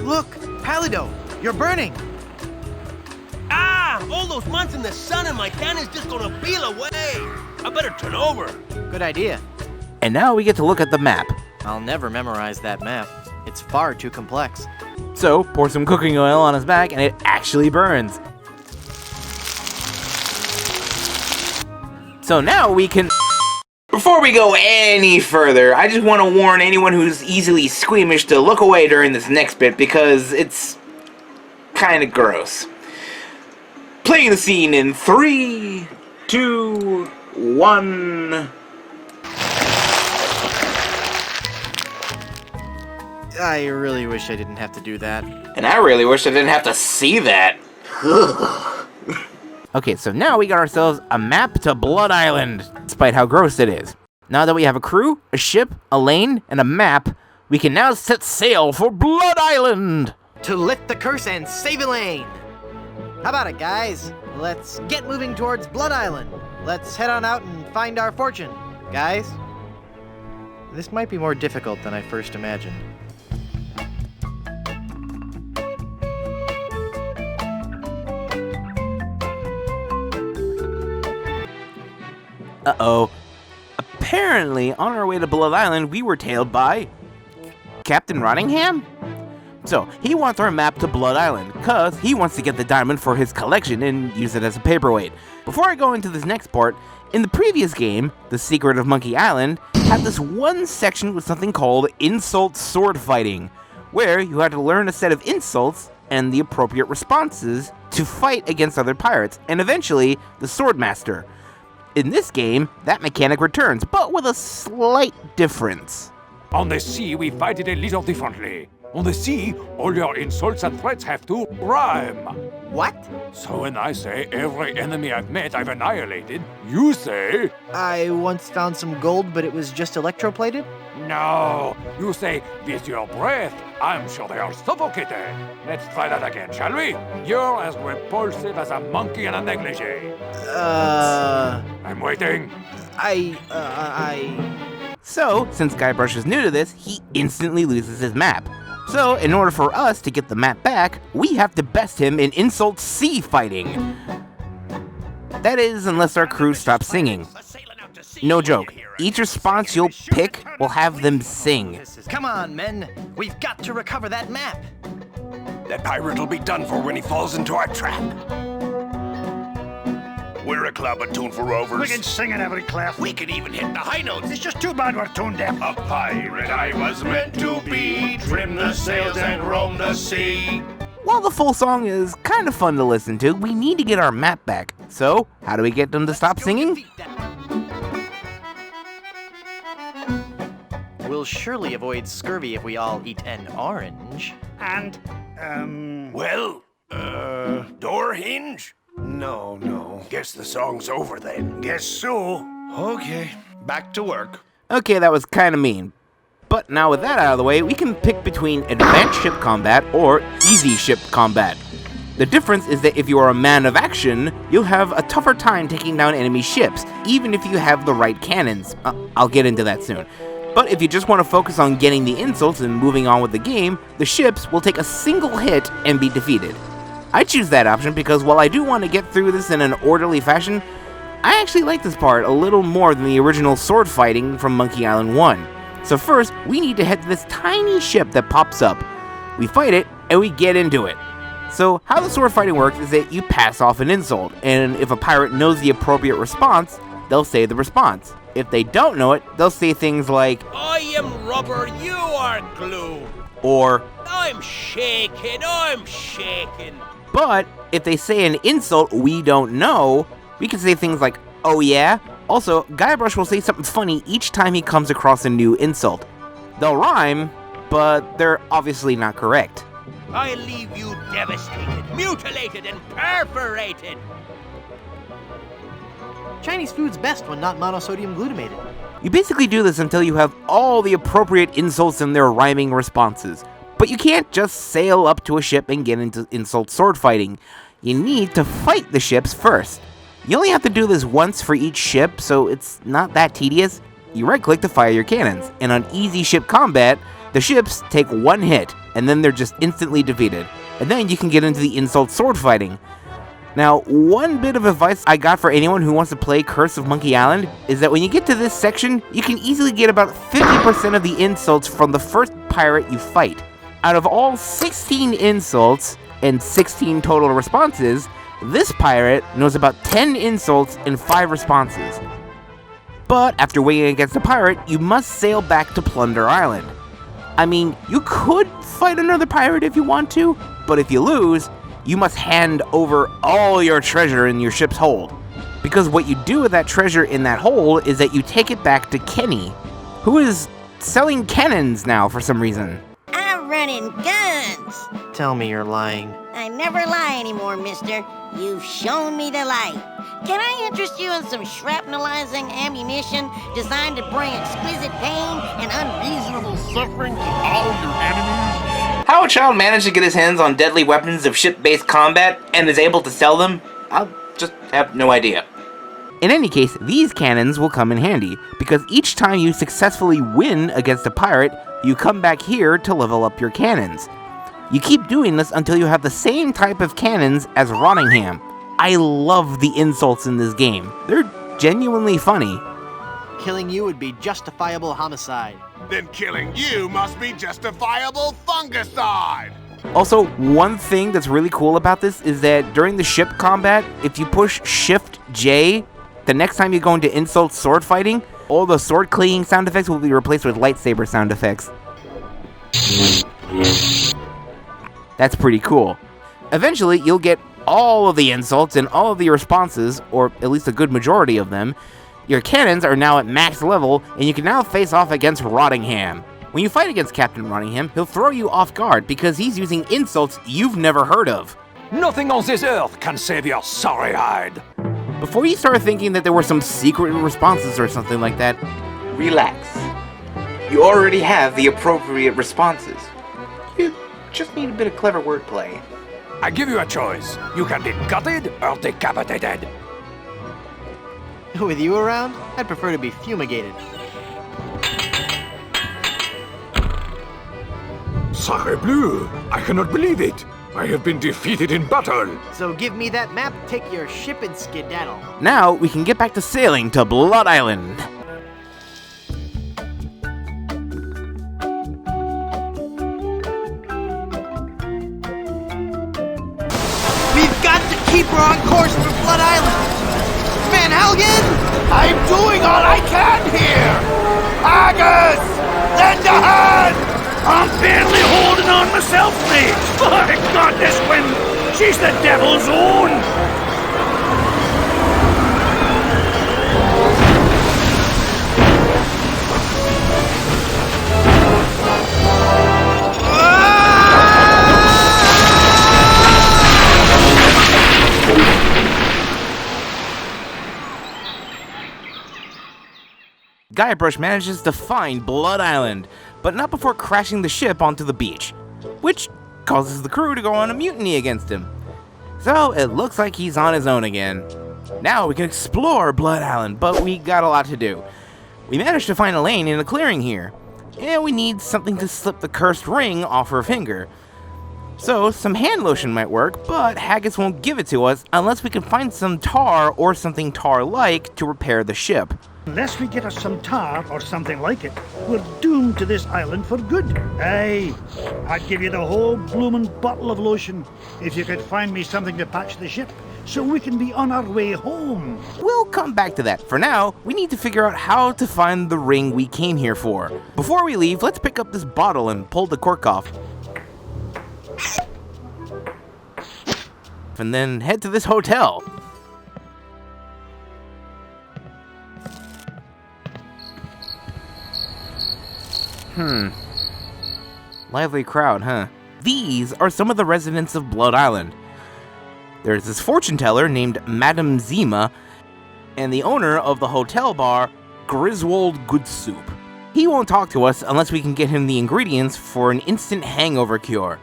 C: Look, Palido, you're burning.
G: Ah! All those months in the sun and my tan is just gonna peel away. I better turn over.
C: Good idea.
B: And now we get to look at the map.
C: I'll never memorize that map. It's far too complex.
B: So, pour some cooking oil on his back and it actually burns. So now we can...
A: Before we go any further, I just want to warn anyone who's easily squeamish to look away during this next bit because it's kind of gross. Playing the scene in 3, 2, 1...
C: I really wish I didn't have to do that.
A: And I really wish I didn't have to see that.
B: Okay, so now we got ourselves a map to Blood Island, despite how gross it is. Now that we have a crew, a ship, a lane, and a map, we can now set sail for Blood Island!
C: To lift the curse and save Elaine! How about it, guys? Let's get moving towards Blood Island. Let's head on out and find our fortune. Guys, this might be more difficult than I first imagined.
B: Uh-oh. Apparently, on our way to Blood Island, we were tailed by... Captain Rottingham? So, he wants our map to Blood Island, cause he wants to get the diamond for his collection and use it as a paperweight. Before I go into this next part, in the previous game, The Secret of Monkey Island, had this one section with something called Insult Sword Fighting, where you had to learn a set of insults and the appropriate responses to fight against other pirates, and eventually, the Swordmaster. In this game, that mechanic returns, but with a slight difference.
O: On the sea, we fight it a little differently. On the sea, all your insults and threats have to rhyme.
C: What?
O: So when I say every enemy I've met I've annihilated, you say...
C: I once found some gold, but it was just electroplated?
O: No, you say, with your breath, I'm sure they are suffocated. Let's try that again, shall we? You're as repulsive as a monkey in a negligee. I'm waiting.
B: So, since Guybrush is new to this, he instantly loses his map. So, in order for us to get the map back, we have to best him in Insult Sea Fighting. That is, unless our crew stops singing. No joke, each response you'll pick will have them sing.
C: Come on, men. We've got to recover that map.
G: That pirate will be done for when he falls into our trap. We're a club attuned for rovers.
H: We can sing in every clef.
G: We can even hit the high notes.
H: It's just too bad we're tone deaf.
D: A pirate I was meant to be, trim the sails and roam the sea.
B: While the full song is kind of fun to listen to, we need to get our map back. So, how do we get them to stop singing?
C: We'll surely avoid scurvy if we all eat an orange.
H: And,
G: door hinge? No. Guess the song's over then.
H: Guess so.
G: Okay, back to work.
B: Okay, that was kind of mean. But now with that out of the way, we can pick between advanced ship combat or easy ship combat. The difference is that if you are a man of action, you'll have a tougher time taking down enemy ships, even if you have the right cannons. I'll get into that soon. But if you just want to focus on getting the insults and moving on with the game, the ships will take a single hit and be defeated. I choose that option because while I do want to get through this in an orderly fashion, I actually like this part a little more than the original sword fighting from Monkey Island 1. So first, we need to head to this tiny ship that pops up. We fight it, and we get into it. So how the sword fighting works is that you pass off an insult, and if a pirate knows the appropriate response, they'll say the response. If they don't know it, they'll say things like,
P: I am rubber, you are glue.
B: Or,
P: I'm shaking.
B: But if they say an insult we don't know, we can say things like, oh yeah? Also, Guybrush will say something funny each time he comes across a new insult. They'll rhyme, but they're obviously not correct.
P: I leave you devastated, mutilated, and perforated.
C: Chinese food's best when not monosodium glutamated.
B: You basically do this until you have all the appropriate insults and their rhyming responses. But you can't just sail up to a ship and get into insult sword fighting. You need to fight the ships first. You only have to do this once for each ship, so it's not that tedious. You right-click to fire your cannons, and on easy ship combat, the ships take one hit, and then they're just instantly defeated. And then you can get into the insult sword fighting. Now, one bit of advice I got for anyone who wants to play Curse of Monkey Island is that when you get to this section, you can easily get about 50% of the insults from the first pirate you fight. Out of all 16 insults and 16 total responses, this pirate knows about 10 insults and 5 responses. But after winning against a pirate, you must sail back to Plunder Island. I mean, you could fight another pirate if you want to, but if you lose, you must hand over all your treasure in your ship's hold. Because what you do with that treasure in that hold is that you take it back to Kenny, who is selling cannons now for some reason.
I: I'm running guns.
C: Tell me you're lying.
I: I never lie anymore, mister. You've shown me the light. Can I interest you in some shrapnelizing ammunition designed to bring exquisite pain and unreasonable suffering to all your enemies?
A: How a child managed to get his hands on deadly weapons of ship-based combat and is able to sell them, I'll just have no idea.
B: In any case, these cannons will come in handy, because each time you successfully win against a pirate, you come back here to level up your cannons. You keep doing this until you have the same type of cannons as Rottingham. I love the insults in this game. They're genuinely funny.
C: Killing you would be justifiable homicide.
D: Then killing you must be justifiable fungicide!
B: Also, one thing that's really cool about this is that during the ship combat, if you push Shift J, the next time you go into insult sword fighting, all the sword clinging sound effects will be replaced with lightsaber sound effects. That's pretty cool. Eventually, you'll get all of the insults and all of the responses, or at least a good majority of them. Your cannons are now at max level, and you can now face off against Rottingham. When you fight against Captain Rottingham, he'll throw you off guard because he's using insults you've never heard of.
O: Nothing on this earth can save your sorry hide.
B: Before you start thinking that there were some secret responses or something like that,
A: relax. You already have the appropriate responses. You just need a bit of clever wordplay.
O: I give you a choice. You can be gutted or decapitated.
C: With you around, I'd prefer to be fumigated.
O: Sacre bleu! I cannot believe it! I have been defeated in battle!
C: So give me that map, take your ship and skedaddle.
B: Now we can get back to sailing to Blood Island.
G: We've got to keep her on course for Blood Island! Van Helgen! I'm doing all I can here! Agus! Lend a hand!
H: I'm barely holding on myself, mate! My God, this wind! She's the devil's own!
B: Guybrush manages to find Blood Island, but not before crashing the ship onto the beach, which causes the crew to go on a mutiny against him. So it looks like he's on his own again. Now we can explore Blood Island, but we got a lot to do. We managed to find Elaine in a clearing here, and we need something to slip the cursed ring off her finger. So some hand lotion might work, but Haggis won't give it to us unless we can find some tar or something tar-like to repair the ship.
H: Unless we get us some tar or something like it, we're doomed to this island for good. Aye, I'd give you the whole bloomin' bottle of lotion if you could find me something to patch the ship, so we can be on our way home.
B: We'll come back to that. For now, we need to figure out how to find the ring we came here for. Before we leave, let's pick up this bottle and pull the cork off. And then head to this hotel. Lively crowd, huh? These are some of the residents of Blood Island. There's this fortune teller named Madame Zima, and the owner of the hotel bar, Griswold Goodsoup. He won't talk to us unless we can get him the ingredients for an instant hangover cure,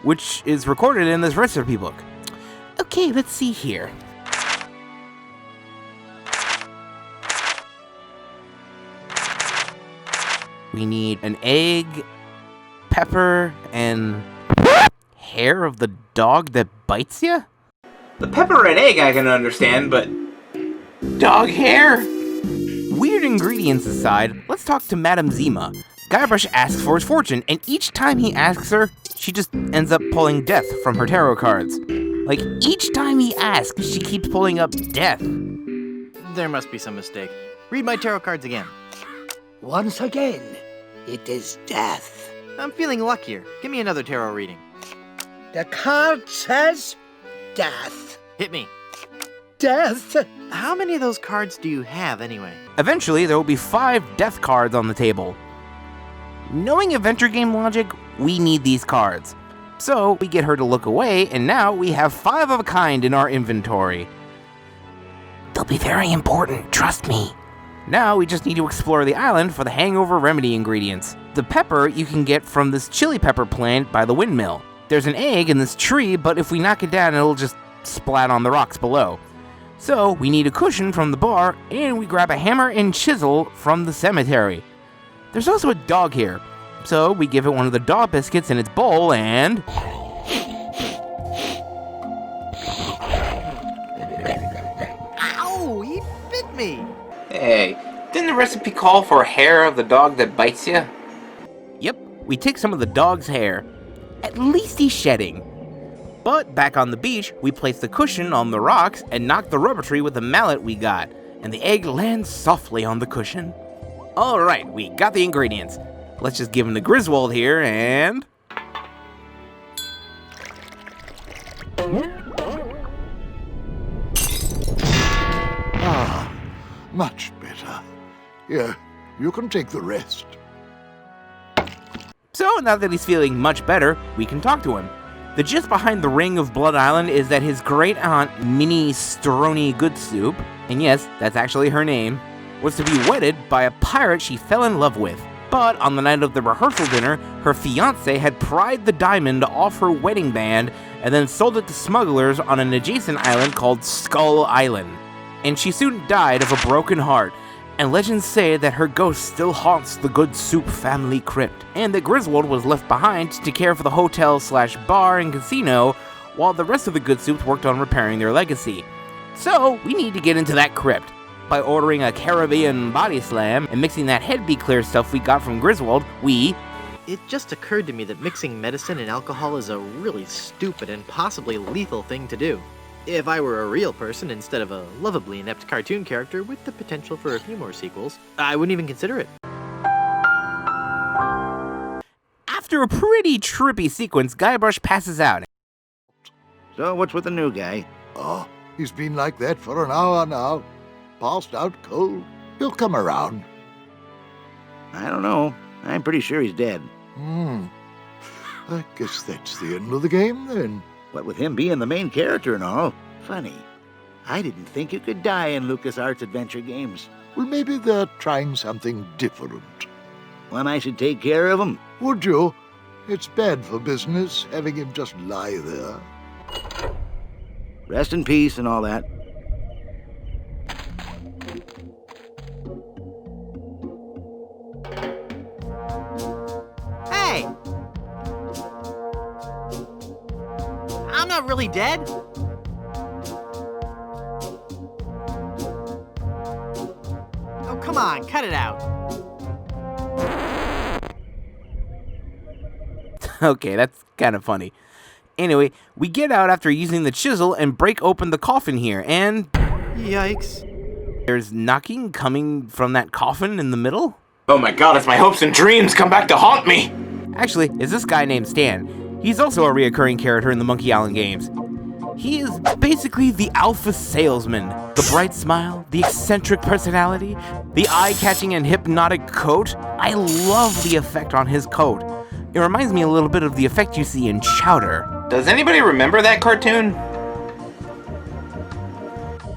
B: which is recorded in this recipe book. Okay, let's see here. We need an egg, pepper, and hair of the dog that bites you?
A: The pepper and egg I can understand, but dog hair?
B: Weird ingredients aside, let's talk to Madame Zima. Guybrush asks for his fortune, and each time he asks her, she just ends up pulling death from her tarot cards. Like, each time he asks, she keeps pulling up death.
C: There must be some mistake. Read my tarot cards again.
Q: Once again, it is death.
C: I'm feeling luckier. Give me another tarot reading.
Q: The card says death.
C: Hit me.
Q: Death?
C: How many of those cards do you have, anyway?
B: Eventually, there will be 5 death cards on the table. Knowing adventure game logic, we need these cards. So, we get her to look away, and now we have 5 of a kind in our inventory. They'll be very important, trust me. Now, we just need to explore the island for the hangover remedy ingredients. The pepper you can get from this chili pepper plant by the windmill. There's an egg in this tree, but if we knock it down, it'll just splat on the rocks below. So, we need a cushion from the bar, and we grab a hammer and chisel from the cemetery. There's also a dog here, so we give it one of the dog biscuits in its bowl and...
C: Ow! He bit me!
A: Hey, didn't the recipe call for hair of the dog that bites you?
B: Yep, we take some of the dog's hair. At least he's shedding. But back on the beach, we place the cushion on the rocks and knock the rubber tree with the mallet we got, and the egg lands softly on the cushion. Alright, we got the ingredients. Let's just give them to Griswold here, and...
R: Ah, much better. Here, you can take the rest.
B: So, now that he's feeling much better, we can talk to him. The gist behind the ring of Blood Island is that his great-aunt, Minnie Strony Goodsoup, and yes, that's actually her name, was to be wedded by a pirate she fell in love with. But on the night of the rehearsal dinner, her fiancé had pried the diamond off her wedding band and then sold it to smugglers on an adjacent island called Skull Island. And she soon died of a broken heart, and legends say that her ghost still haunts the Goodsoup family crypt, and that Griswold was left behind to care for the hotel/bar and casino, while the rest of the Goodsoups worked on repairing their legacy. So, we need to get into that crypt. By ordering a Caribbean body slam and mixing that head be clear stuff we got from Griswold, we...
C: It just occurred to me that mixing medicine and alcohol is a really stupid and possibly lethal thing to do. If I were a real person instead of a lovably inept cartoon character with the potential for a few more sequels, I wouldn't even consider it.
B: After a pretty trippy sequence, Guybrush passes out.
F: So what's with the new guy?
R: Oh, he's been like that for an hour now. Passed out cold. He'll come around.
F: I don't know. I'm pretty sure he's dead.
R: I guess that's the end of the game, then.
F: What with him being the main character and all. Funny. I didn't think you could die in LucasArts adventure games.
R: Well, maybe they're trying something different.
F: When I should take care of him?
R: Would you? It's bad for business, having him just lie there.
F: Rest in peace and all that.
C: Hey! not really dead. Oh, come on, cut it out.
B: Okay, that's kind of funny. Anyway, we get out after using the chisel and break open the coffin here, and...
C: Yikes.
B: There's knocking coming from that coffin in the middle?
A: Oh my god, it's my hopes and dreams come back to haunt me!
B: Actually, it's this guy named Stan. He's also a reoccurring character in the Monkey Island games. He is basically the alpha salesman. The bright smile, the eccentric personality, the eye-catching and hypnotic coat. I love the effect on his coat. It reminds me a little bit of the effect you see in Chowder.
A: Does anybody remember that cartoon?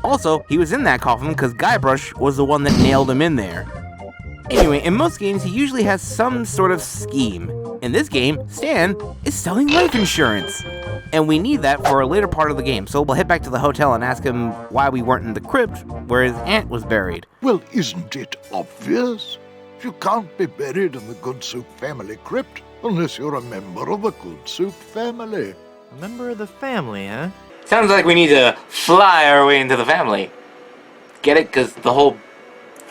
B: Also, he was in that coffin because Guybrush was the one that nailed him in there. Anyway, in most games, he usually has some sort of scheme. In this game, Stan is selling life insurance. And we need that for a later part of the game, so we'll head back to the hotel and ask him why we weren't in the crypt where his aunt was buried.
R: Well, isn't it obvious? You can't be buried in the Good Soup family crypt unless you're a member of the Good Soup family.
C: A member of the family, huh?
A: Sounds like we need to fly our way into the family. Get it? Because the whole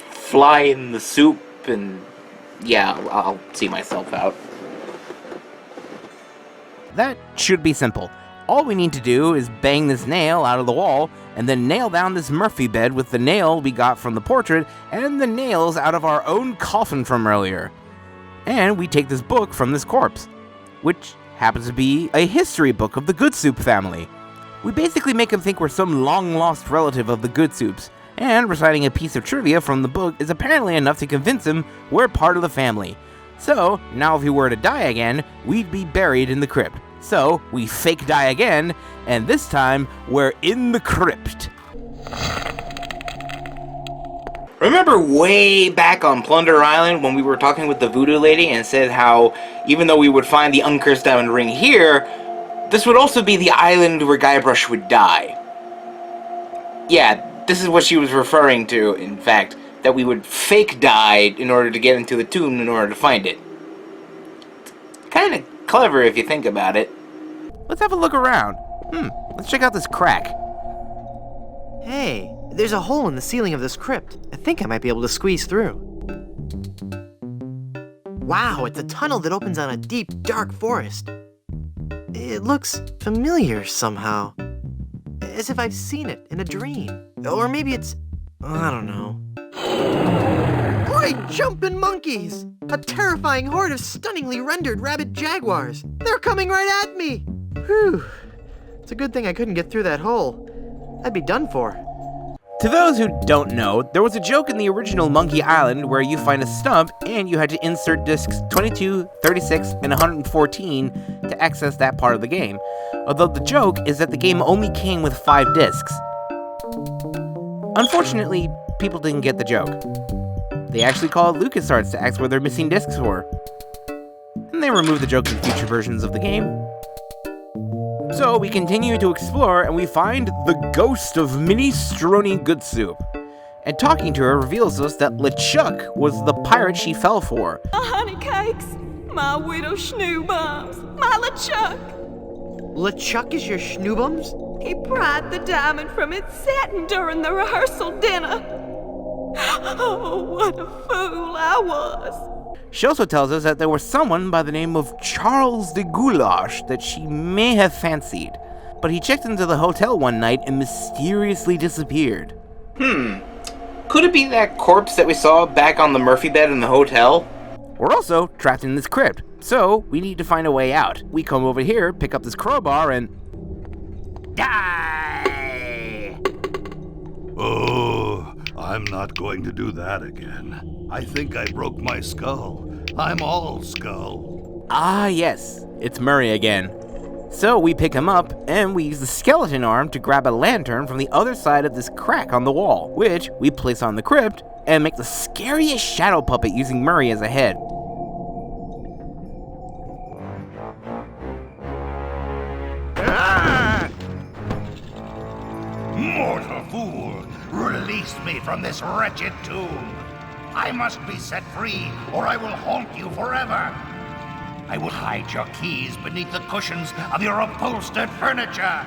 A: fly in the soup and... yeah, I'll see myself out.
B: That should be simple. All we need to do is bang this nail out of the wall, and then nail down this Murphy bed with the nail we got from the portrait, and the nails out of our own coffin from earlier. And we take this book from this corpse, which happens to be a history book of the Good Soup family. We basically make him think we're some long-lost relative of the Good Soups, and reciting a piece of trivia from the book is apparently enough to convince him we're part of the family. So, now if he were to die again, we'd be buried in the crypt. So, we fake die again, and this time, we're in the crypt.
A: Remember way back on Plunder Island when we were talking with the voodoo lady and said how, even though we would find the uncursed diamond ring here, this would also be the island where Guybrush would die. Yeah, this is what she was referring to, in fact, that we would fake die in order to get into the tomb in order to find it. Kind of clever if you think about it.
B: Let's have a look around. Let's check out this crack.
C: Hey, there's a hole in the ceiling of this crypt. I think I might be able to squeeze through. Wow, it's a tunnel that opens on a deep, dark forest. It looks familiar somehow. As if I've seen it in a dream. Or maybe it's... I don't know. Great jumping monkeys! A terrifying horde of stunningly rendered rabid jaguars. They're coming right at me! Whew. It's a good thing I couldn't get through that hole. I'd be done for.
B: To those who don't know, there was a joke in the original Monkey Island where you find a stump and you had to insert discs 22, 36, and 114 to access that part of the game. Although the joke is that the game only came with 5 discs. Unfortunately, people didn't get the joke. They actually called LucasArts to ask where their missing discs were. And they removed the joke in future versions of the game. So we continue to explore and we find the ghost of Minestrone Good Soup. And talking to her reveals us that LeChuck was the pirate she fell for.
S: My honey cakes, my widow schnoobums, my LeChuck.
C: LeChuck is your schnoobums?
S: He pried the diamond from its satin during the rehearsal dinner. Oh, what a fool I was.
B: She also tells us that there was someone by the name of Charles de Goulash that she may have fancied, but he checked into the hotel one night and mysteriously disappeared.
A: Could it be that corpse that we saw back on the Murphy bed in the hotel?
B: We're also trapped in this crypt, so we need to find a way out. We come over here, pick up this crowbar, and...
F: die! Oh, I'm not going to do that again. I think I broke my skull. I'm all skull.
B: Ah, yes. It's Murray again. So we pick him up, and we use the skeleton arm to grab a lantern from the other side of this crack on the wall, which we place on the crypt, and make the scariest shadow puppet using Murray as a head.
F: Mortal fool! Release me from this wretched tomb! I must be set free, or I will haunt you forever! I will hide your keys beneath the cushions of your upholstered furniture.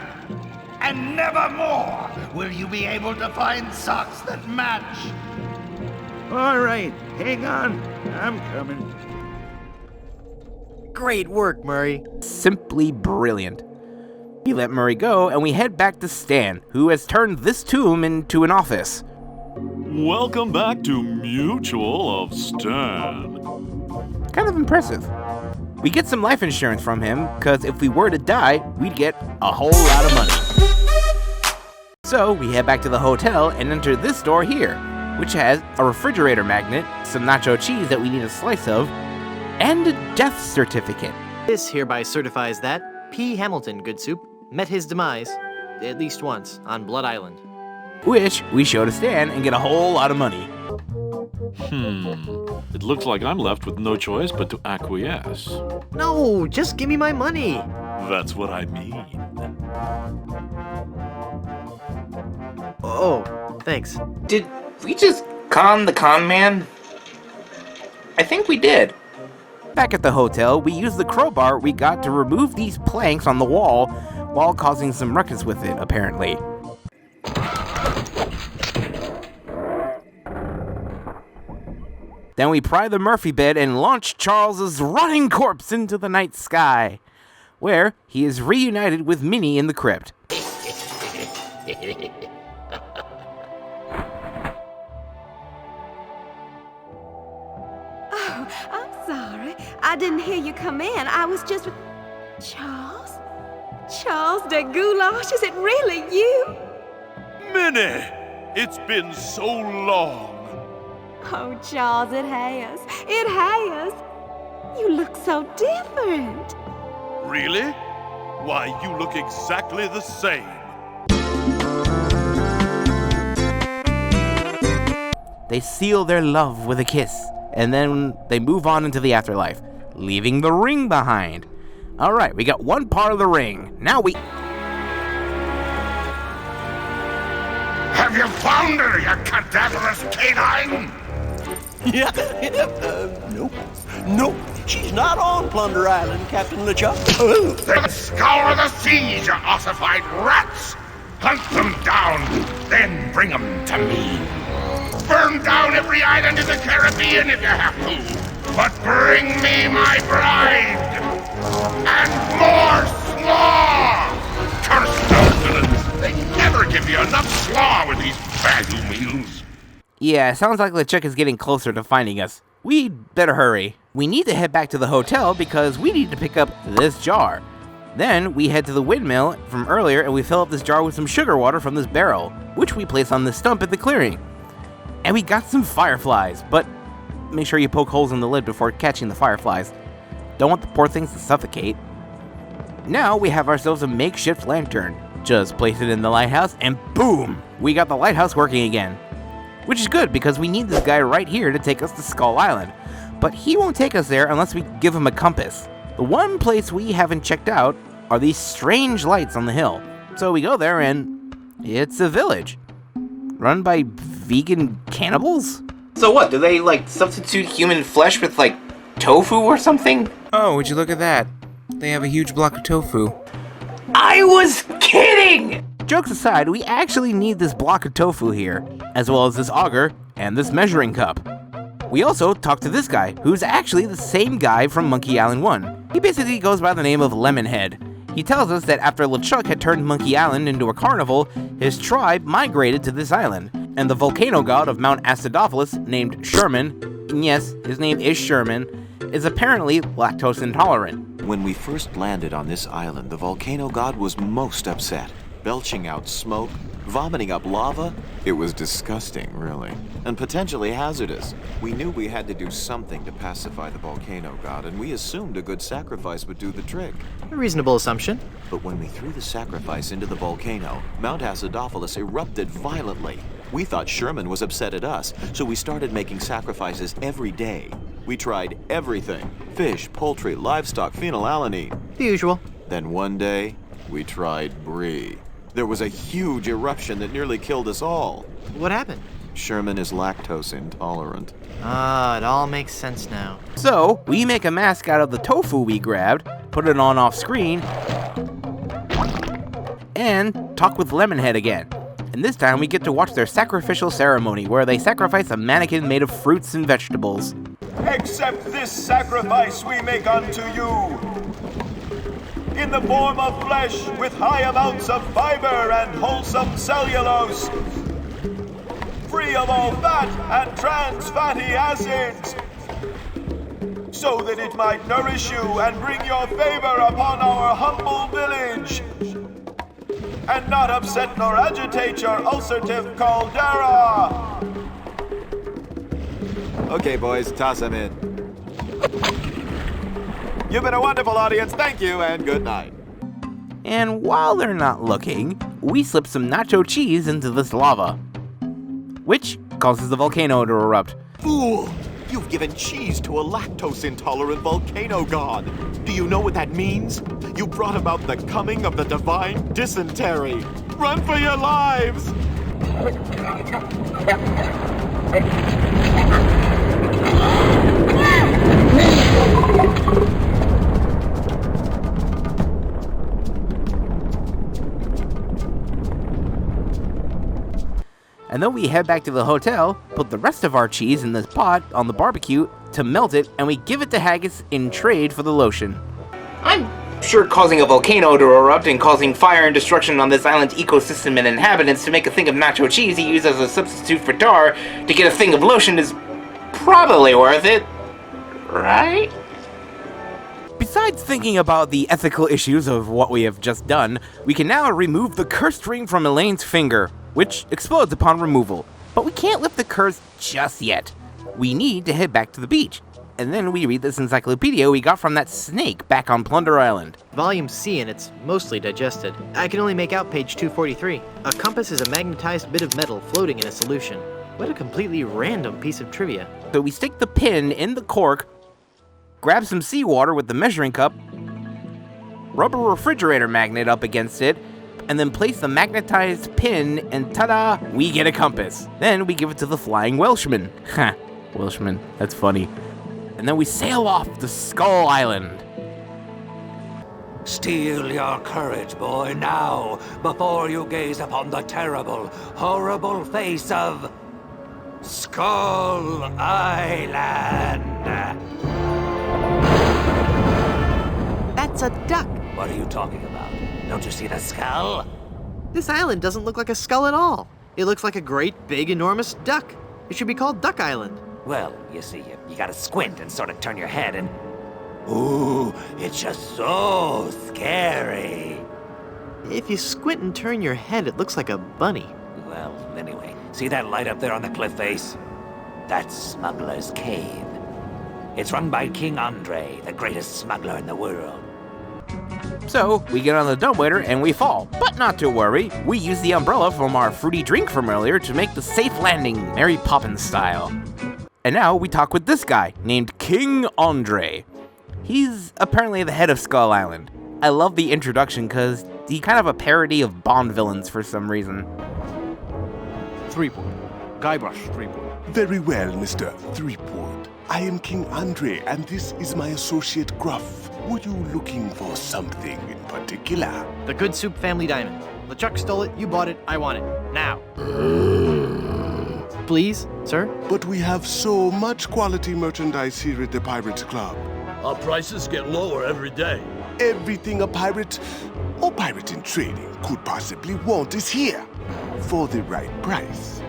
F: And never more will you be able to find socks that match.
H: All right, hang on. I'm coming.
C: Great work, Murray.
B: Simply brilliant. We let Murray go, and we head back to Stan, who has turned this tomb into an office.
T: Welcome back to Mutual of Stan.
B: Kind of impressive. We get some life insurance from him, because if we were to die, we'd get a whole lot of money. So we head back to the hotel and enter this door here, which has a refrigerator magnet, some nacho cheese that we need a slice of, and a death certificate.
C: This hereby certifies that P. Hamilton, good soup, met his demise, at least once, on Blood Island.
B: Which we show to Stan and get a whole lot of money.
T: It looks like I'm left with no choice but to acquiesce.
C: No, just give me my money.
T: That's what I mean.
C: Oh, thanks.
A: Did we just con the con man? I think we did.
B: Back at the hotel, we use the crowbar we got to remove these planks on the wall while causing some ruckus with it, apparently. Then we pry the Murphy bed and launch Charles's rotting corpse into the night sky, where he is reunited with Minnie in the crypt.
S: Oh, I'm sorry. I didn't hear you come in. I was just with... Charles? Charles de Goulash, is it really you?
D: Minnie! It's been so long.
S: Oh, Charles, it has. It has. You look so different.
D: Really? Why, you look exactly the same.
B: They seal their love with a kiss, and then they move on into the afterlife, leaving the ring behind. Alright, we got one part of the ring. Now we...
D: Have you found her, you cadaverous canine?
U: Yeah, nope. Nope, she's not on Plunder Island, Captain LeChuck.
D: Then scour the seas, you ossified rats! Hunt them down, then bring them to me. Burn down every island in the Caribbean if you have to, but bring me my bride! And more slaw! Curse those villains! They never give you enough slaw with these value meals.
B: Yeah, sounds like LeChuck is getting closer to finding us. We'd better hurry. We need to head back to the hotel because we need to pick up this jar. Then we head to the windmill from earlier and we fill up this jar with some sugar water from this barrel, which we place on the stump at the clearing. And we got some fireflies, but make sure you poke holes in the lid before catching the fireflies. Don't want the poor things to suffocate. Now we have ourselves a makeshift lantern. Just place it in the lighthouse and boom! We got the lighthouse working again. Which is good because we need this guy right here to take us to Skull Island. But he won't take us there unless we give him a compass. The one place we haven't checked out are these strange lights on the hill. So we go there and it's a village. Run by vegan cannibals?
A: So what, do they, like, substitute human flesh with, like, tofu or something?
M: Oh, would you look at that? They have a huge block of tofu.
A: I was kidding!
B: Jokes aside, we actually need this block of tofu here, as well as this auger and this measuring cup. We also talked to this guy, who's actually the same guy from Monkey Island 1. He basically goes by the name of Lemonhead. He tells us that after LeChuck had turned Monkey Island into a carnival, his tribe migrated to this island, and the volcano god of Mount Acidophilus, named Sherman, and yes, his name is Sherman, is apparently lactose intolerant.
V: When we first landed on this island, the volcano god was most upset, belching out smoke, vomiting up lava. It was disgusting, really, and potentially hazardous. We knew we had to do something to pacify the volcano god, and we assumed a good sacrifice would do the trick.
C: A reasonable assumption.
V: But when we threw the sacrifice into the volcano, Mount Acidophilus erupted violently. We thought Sherman was upset at us, so we started making sacrifices every day. We tried everything: fish, poultry, livestock, phenylalanine.
C: The usual.
V: Then one day, we tried brie. There was a huge eruption that nearly killed us all.
C: What happened?
V: Sherman is lactose intolerant.
C: Ah, it all makes sense now.
B: So, we make a mask out of the tofu we grabbed, put it on off screen, and talk with Lemonhead again. And this time we get to watch their sacrificial ceremony, where they sacrifice a mannequin made of fruits and vegetables.
E: Accept this sacrifice we make unto you. In the form of flesh with high amounts of fiber and wholesome cellulose, free of all fat and trans fatty acids, so that it might nourish you and bring your favor upon our humble village, and not upset nor agitate your ulcerative caldera.
V: Okay, boys, toss him in. You've been a wonderful audience, thank you, and good night.
B: And while they're not looking, we slip some nacho cheese into this lava, which causes the volcano to erupt.
V: Fool! You've given cheese to a lactose-intolerant volcano god. Do you know what that means? You brought about the coming of the divine dysentery. Run for your lives!
B: And then we head back to the hotel, put the rest of our cheese in this pot on the barbecue to melt it, and we give it to Haggis in trade for the lotion.
A: I'm sure causing a volcano to erupt and causing fire and destruction on this island's ecosystem and inhabitants to make a thing of nacho cheese he used as a substitute for tar to get a thing of lotion is probably worth it, right?
B: Besides thinking about the ethical issues of what we have just done, we can now remove the cursed ring from Elaine's finger, which explodes upon removal. But we can't lift the curse just yet. We need to head back to the beach. And then we read this encyclopedia we got from that snake back on Plunder Island.
C: Volume C, and it's mostly digested. I can only make out page 243. A compass is a magnetized bit of metal floating in a solution. What a completely random piece of trivia.
B: So we stick the pin in the cork, grab some seawater with the measuring cup, rub a refrigerator magnet up against it, and then place the magnetized pin, and ta-da, we get a compass. Then we give it to the flying Welshman. Ha, Welshman, that's funny. And then we sail off to Skull Island.
O: Steel your courage, boy, now, before you gaze upon the terrible, horrible face of Skull Island.
C: That's a duck.
O: What are you talking about? Don't you see the skull?
C: This island doesn't look like a skull at all. It looks like a great, big, enormous duck. It should be called Duck Island.
O: Well, you see, you gotta squint and sort of turn your head and... Ooh, it's just so scary.
C: If you squint and turn your head, it looks like a bunny.
O: Well, anyway, see that light up there on the cliff face? That's Smuggler's Cave. It's run by King Andre, the greatest smuggler in the world.
B: So, we get on the dumbwaiter and we fall. But not to worry, we use the umbrella from our fruity drink from earlier to make the safe landing, Mary Poppins style. And now we talk with this guy, named King Andre. He's apparently the head of Skull Island. I love the introduction because he's kind of a parody of Bond villains for some reason.
L: 3-point. Guybrush 3-point.
W: Very well, Mr. 3-point. I am King Andre, and this is my associate Gruff. Were you looking for something in particular?
C: The Good Soup Family Diamond. LeChuck stole it, you bought it, I want it. Now. Please, sir?
W: But we have so much quality merchandise here at the Pirates Club.
X: Our prices get lower every day.
W: Everything a pirate or pirate in trading could possibly want is here for the right price.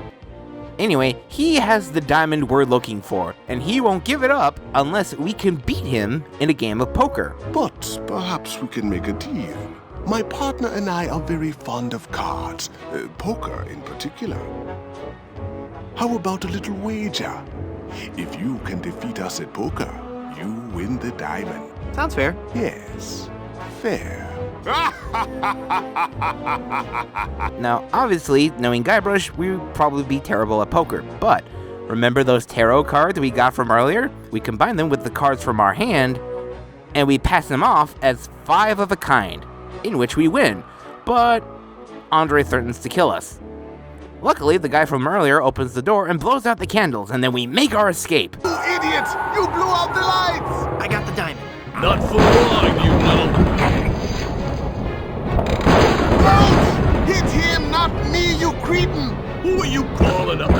B: Anyway, he has the diamond we're looking for, and he won't give it up unless we can beat him in a game of poker.
W: But perhaps we can make a deal. My partner and I are very fond of cards, poker in particular. How about a little wager? If you can defeat us at poker, you win the diamond.
C: Sounds fair.
W: Yes, fair.
B: Now, obviously, knowing Guybrush, we'd probably be terrible at poker, but remember those tarot cards we got from earlier? We combine them with the cards from our hand, and we pass them off as 5 of a kind, in which we win, but Andre threatens to kill us. Luckily, the guy from earlier opens the door and blows out the candles, and then we make our escape.
G: You idiots! You blew out the lights! I got the diamond.
X: Not for long, you little...
G: Don't! Hit him, not me, you cretin!
X: Who are you calling up?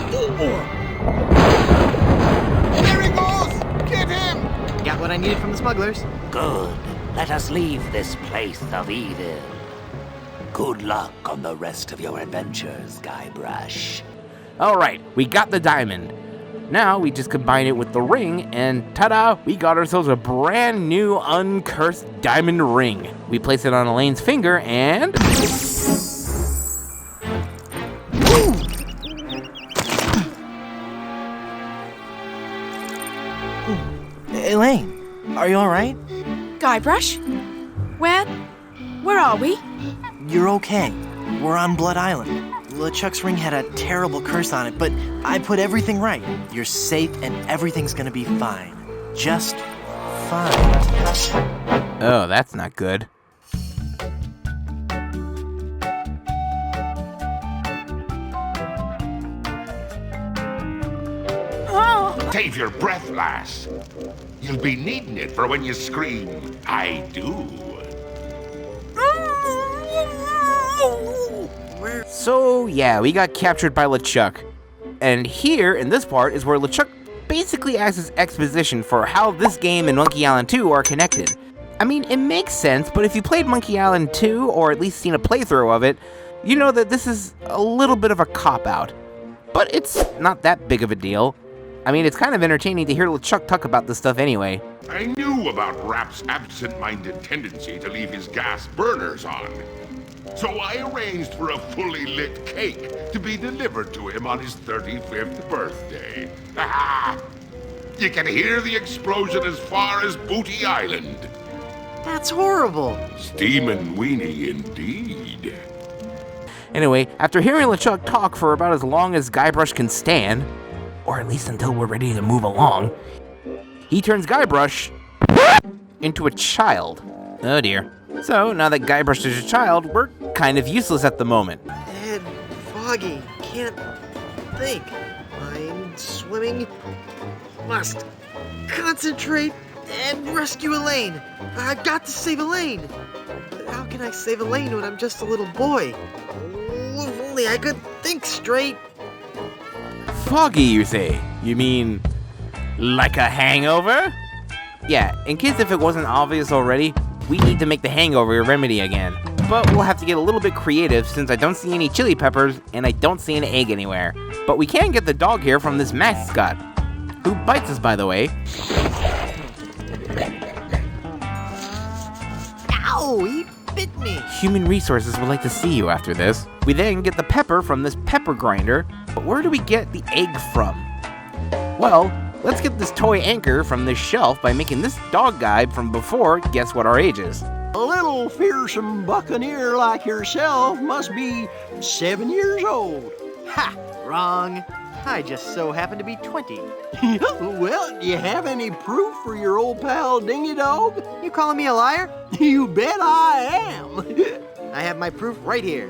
G: There he goes! Get him!
C: Got what I needed from the smugglers.
F: Good. Let us leave this place of evil. Good luck on the rest of your adventures, Guybrush.
B: Alright, we got the diamond. Now we just combine it with the ring, and ta-da, we got ourselves a brand new uncursed diamond ring. We place it on Elaine's finger, and...
C: Elaine, are you alright?
S: Guybrush? Where are we?
C: You're okay. We're on Blood Island. LeChuck's ring had a terrible curse on it, but I put everything right. You're safe and everything's gonna be fine. Just fine.
B: Oh, that's not good.
D: Save your breath, lass. You'll be needing it for when you scream, I do.
B: So, yeah, we got captured by LeChuck. And here, in this part, is where LeChuck basically acts as exposition for how this game and Monkey Island 2 are connected. I mean, it makes sense, but if you played Monkey Island 2, or at least seen a playthrough of it, you know that this is a little bit of a cop-out. But it's not that big of a deal. I mean, it's kind of entertaining to hear LeChuck talk about this stuff anyway.
D: I knew about Rap's absent-minded tendency to leave his gas burners on. So I arranged for a fully lit cake to be delivered to him on his 35th birthday. You can hear the explosion as far as Booty Island.
C: That's horrible.
D: Steamin' weenie indeed.
B: Anyway, after hearing LeChuck talk for about as long as Guybrush can stand, or at least until we're ready to move along, he turns Guybrush into a child. Oh dear. So, now that Guybrush is a child, we're kind of useless at the moment.
C: Head foggy. Can't think. I'm swimming. Must concentrate and rescue Elaine. I've got to save Elaine. But how can I save Elaine when I'm just a little boy? Oh, if only I could think straight.
B: Foggy, you say? You mean like a hangover? Yeah, in case if it wasn't obvious already, we need to make the hangover a remedy again. But we'll have to get a little bit creative since I don't see any chili peppers and I don't see an egg anywhere. But we can get the dog here from this mascot, who bites us, by the way.
C: Ow, he bit me.
B: Human Resources would like to see you after this. We then get the pepper from this pepper grinder, but where do we get the egg from? Well, let's get this toy anchor from this shelf by making this dog guy from before guess what our age is.
U: A little fearsome buccaneer like yourself must be 7 years old.
C: Ha! Wrong. I just so happen to be 20.
U: Well, do you have any proof for your old pal Dingy Dog?
C: You calling me a liar?
U: You bet I am.
C: I have my proof right here.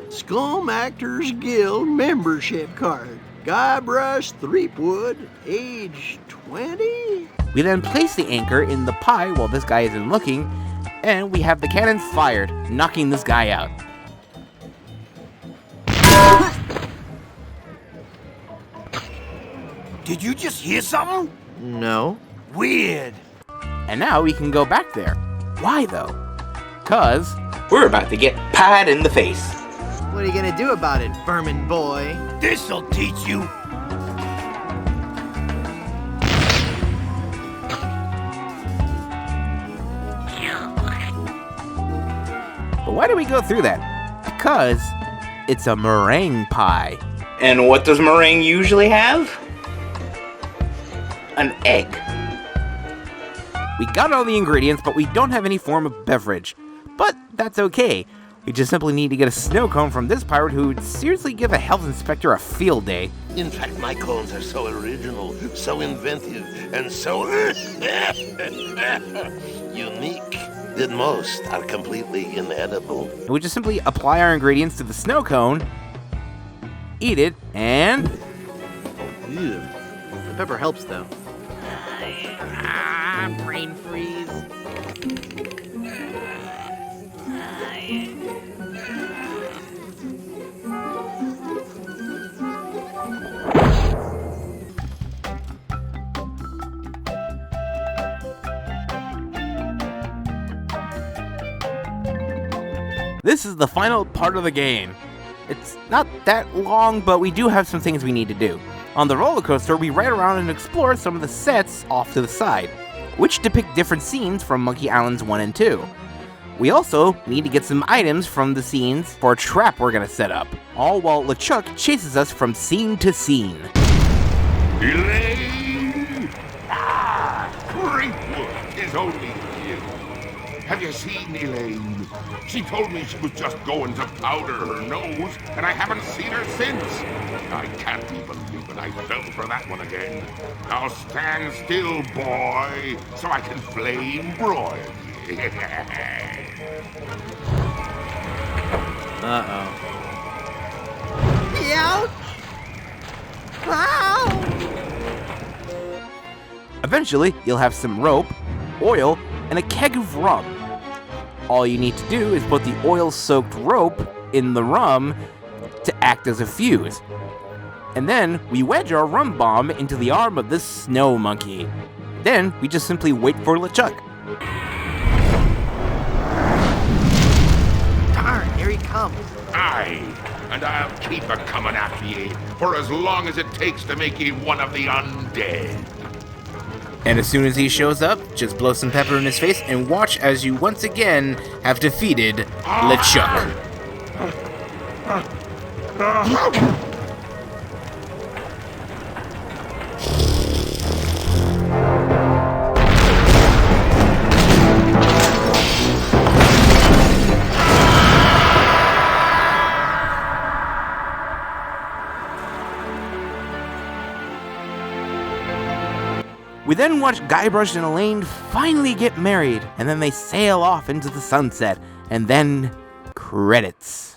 U: Scum Actors Guild membership card. Guybrush Threepwood, age 20?
B: We then place the anchor in the pie while this guy isn't looking, and we have the cannon fired, knocking this guy out.
G: Did you just hear something?
C: No.
G: Weird.
B: And now we can go back there. Why though? 'Cause we're about to get pied in the face.
C: What are you gonna do about it, vermin boy?
G: This'll teach you.
B: But why do we go through that? Because it's a meringue pie.
A: And what does meringue usually have? An egg.
B: We got all the ingredients, but we don't have any form of beverage. But that's okay. We just simply need to get a snow cone from this pirate who would seriously give a health inspector a field day.
G: In fact, my cones are so original, so inventive, and so unique. then most are completely inedible.
B: And we just simply apply our ingredients to the snow cone, eat it, and...
C: Ew. The pepper helps, though.
A: Brain freeze.
B: This is the final part of the game. It's not that long, but we do have some things we need to do. On the roller coaster, we ride around and explore some of the sets off to the side, which depict different scenes from Monkey Islands 1 and 2. We also need to get some items from the scenes for a trap we're gonna set up, all while LeChuck chases us from scene to scene.
D: Elaine! Ah, Creepwood is only you. Have you seen Elaine? She told me she was just going to powder her nose, and I haven't seen her since. I can't even believe it. I fell for that one again. Now stand still, boy, so I can flame broil you.
C: Uh-oh.
I: Ouch! Ow!
B: Eventually, you'll have some rope, oil, and a keg of rum. All you need to do is put the oil-soaked rope in the rum to act as a fuse. And then we wedge our rum bomb into the arm of this snow monkey. Then we just simply wait for LeChuck.
C: Darn, here he comes.
D: Aye, and I'll keep a coming after ye for as long as it takes to make ye one of the undead.
M: And as soon as he shows up, just blow some pepper in his face and watch as you once again have defeated LeChuck.
B: We then watch Guybrush and Elaine finally get married, and then they sail off into the sunset, and then credits.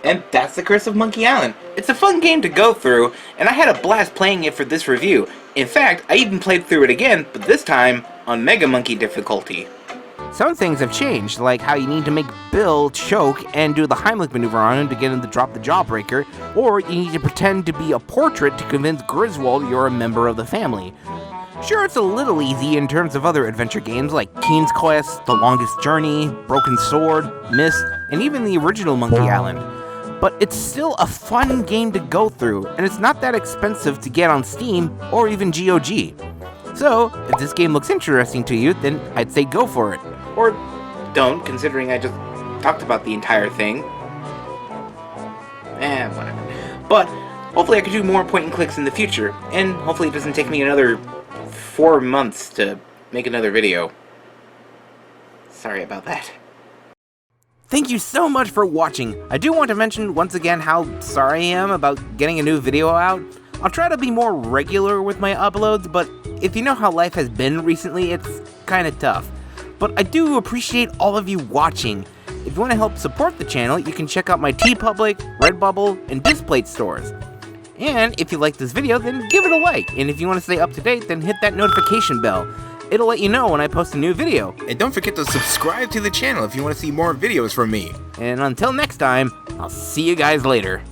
A: And that's the Curse of Monkey Island. It's a fun game to go through, and I had a blast playing it for this review. In fact, I even played through it again, but this time on Mega Monkey difficulty.
B: Some things have changed, like how you need to make Bill choke and do the Heimlich maneuver on him to get him to drop the jawbreaker, or you need to pretend to be a portrait to convince Griswold you're a member of the family. Sure, it's a little easy in terms of other adventure games like Keen's Quest, The Longest Journey, Broken Sword, Myst, and even the original Monkey Island. But it's still a fun game to go through, and it's not that expensive to get on Steam or even GOG. So, if this game looks interesting to you, then I'd say go for it.
A: Or don't, considering I just talked about the entire thing. Whatever. But hopefully I could do more point and clicks in the future, and hopefully it doesn't take me another 4 months to make another video. Sorry about that.
B: Thank you so much for watching. I do want to mention once again how sorry I am about getting a new video out. I'll try to be more regular with my uploads, but if you know how life has been recently, it's kinda tough. But I do appreciate all of you watching. If you want to help support the channel, you can check out my TeePublic, Redbubble, and Displate stores. And if you like this video, then give it a like. And if you want to stay up to date, then hit that notification bell. It'll let you know when I post a new video.
M: And don't forget to subscribe to the channel if you want to see more videos from me.
B: And until next time, I'll see you guys later.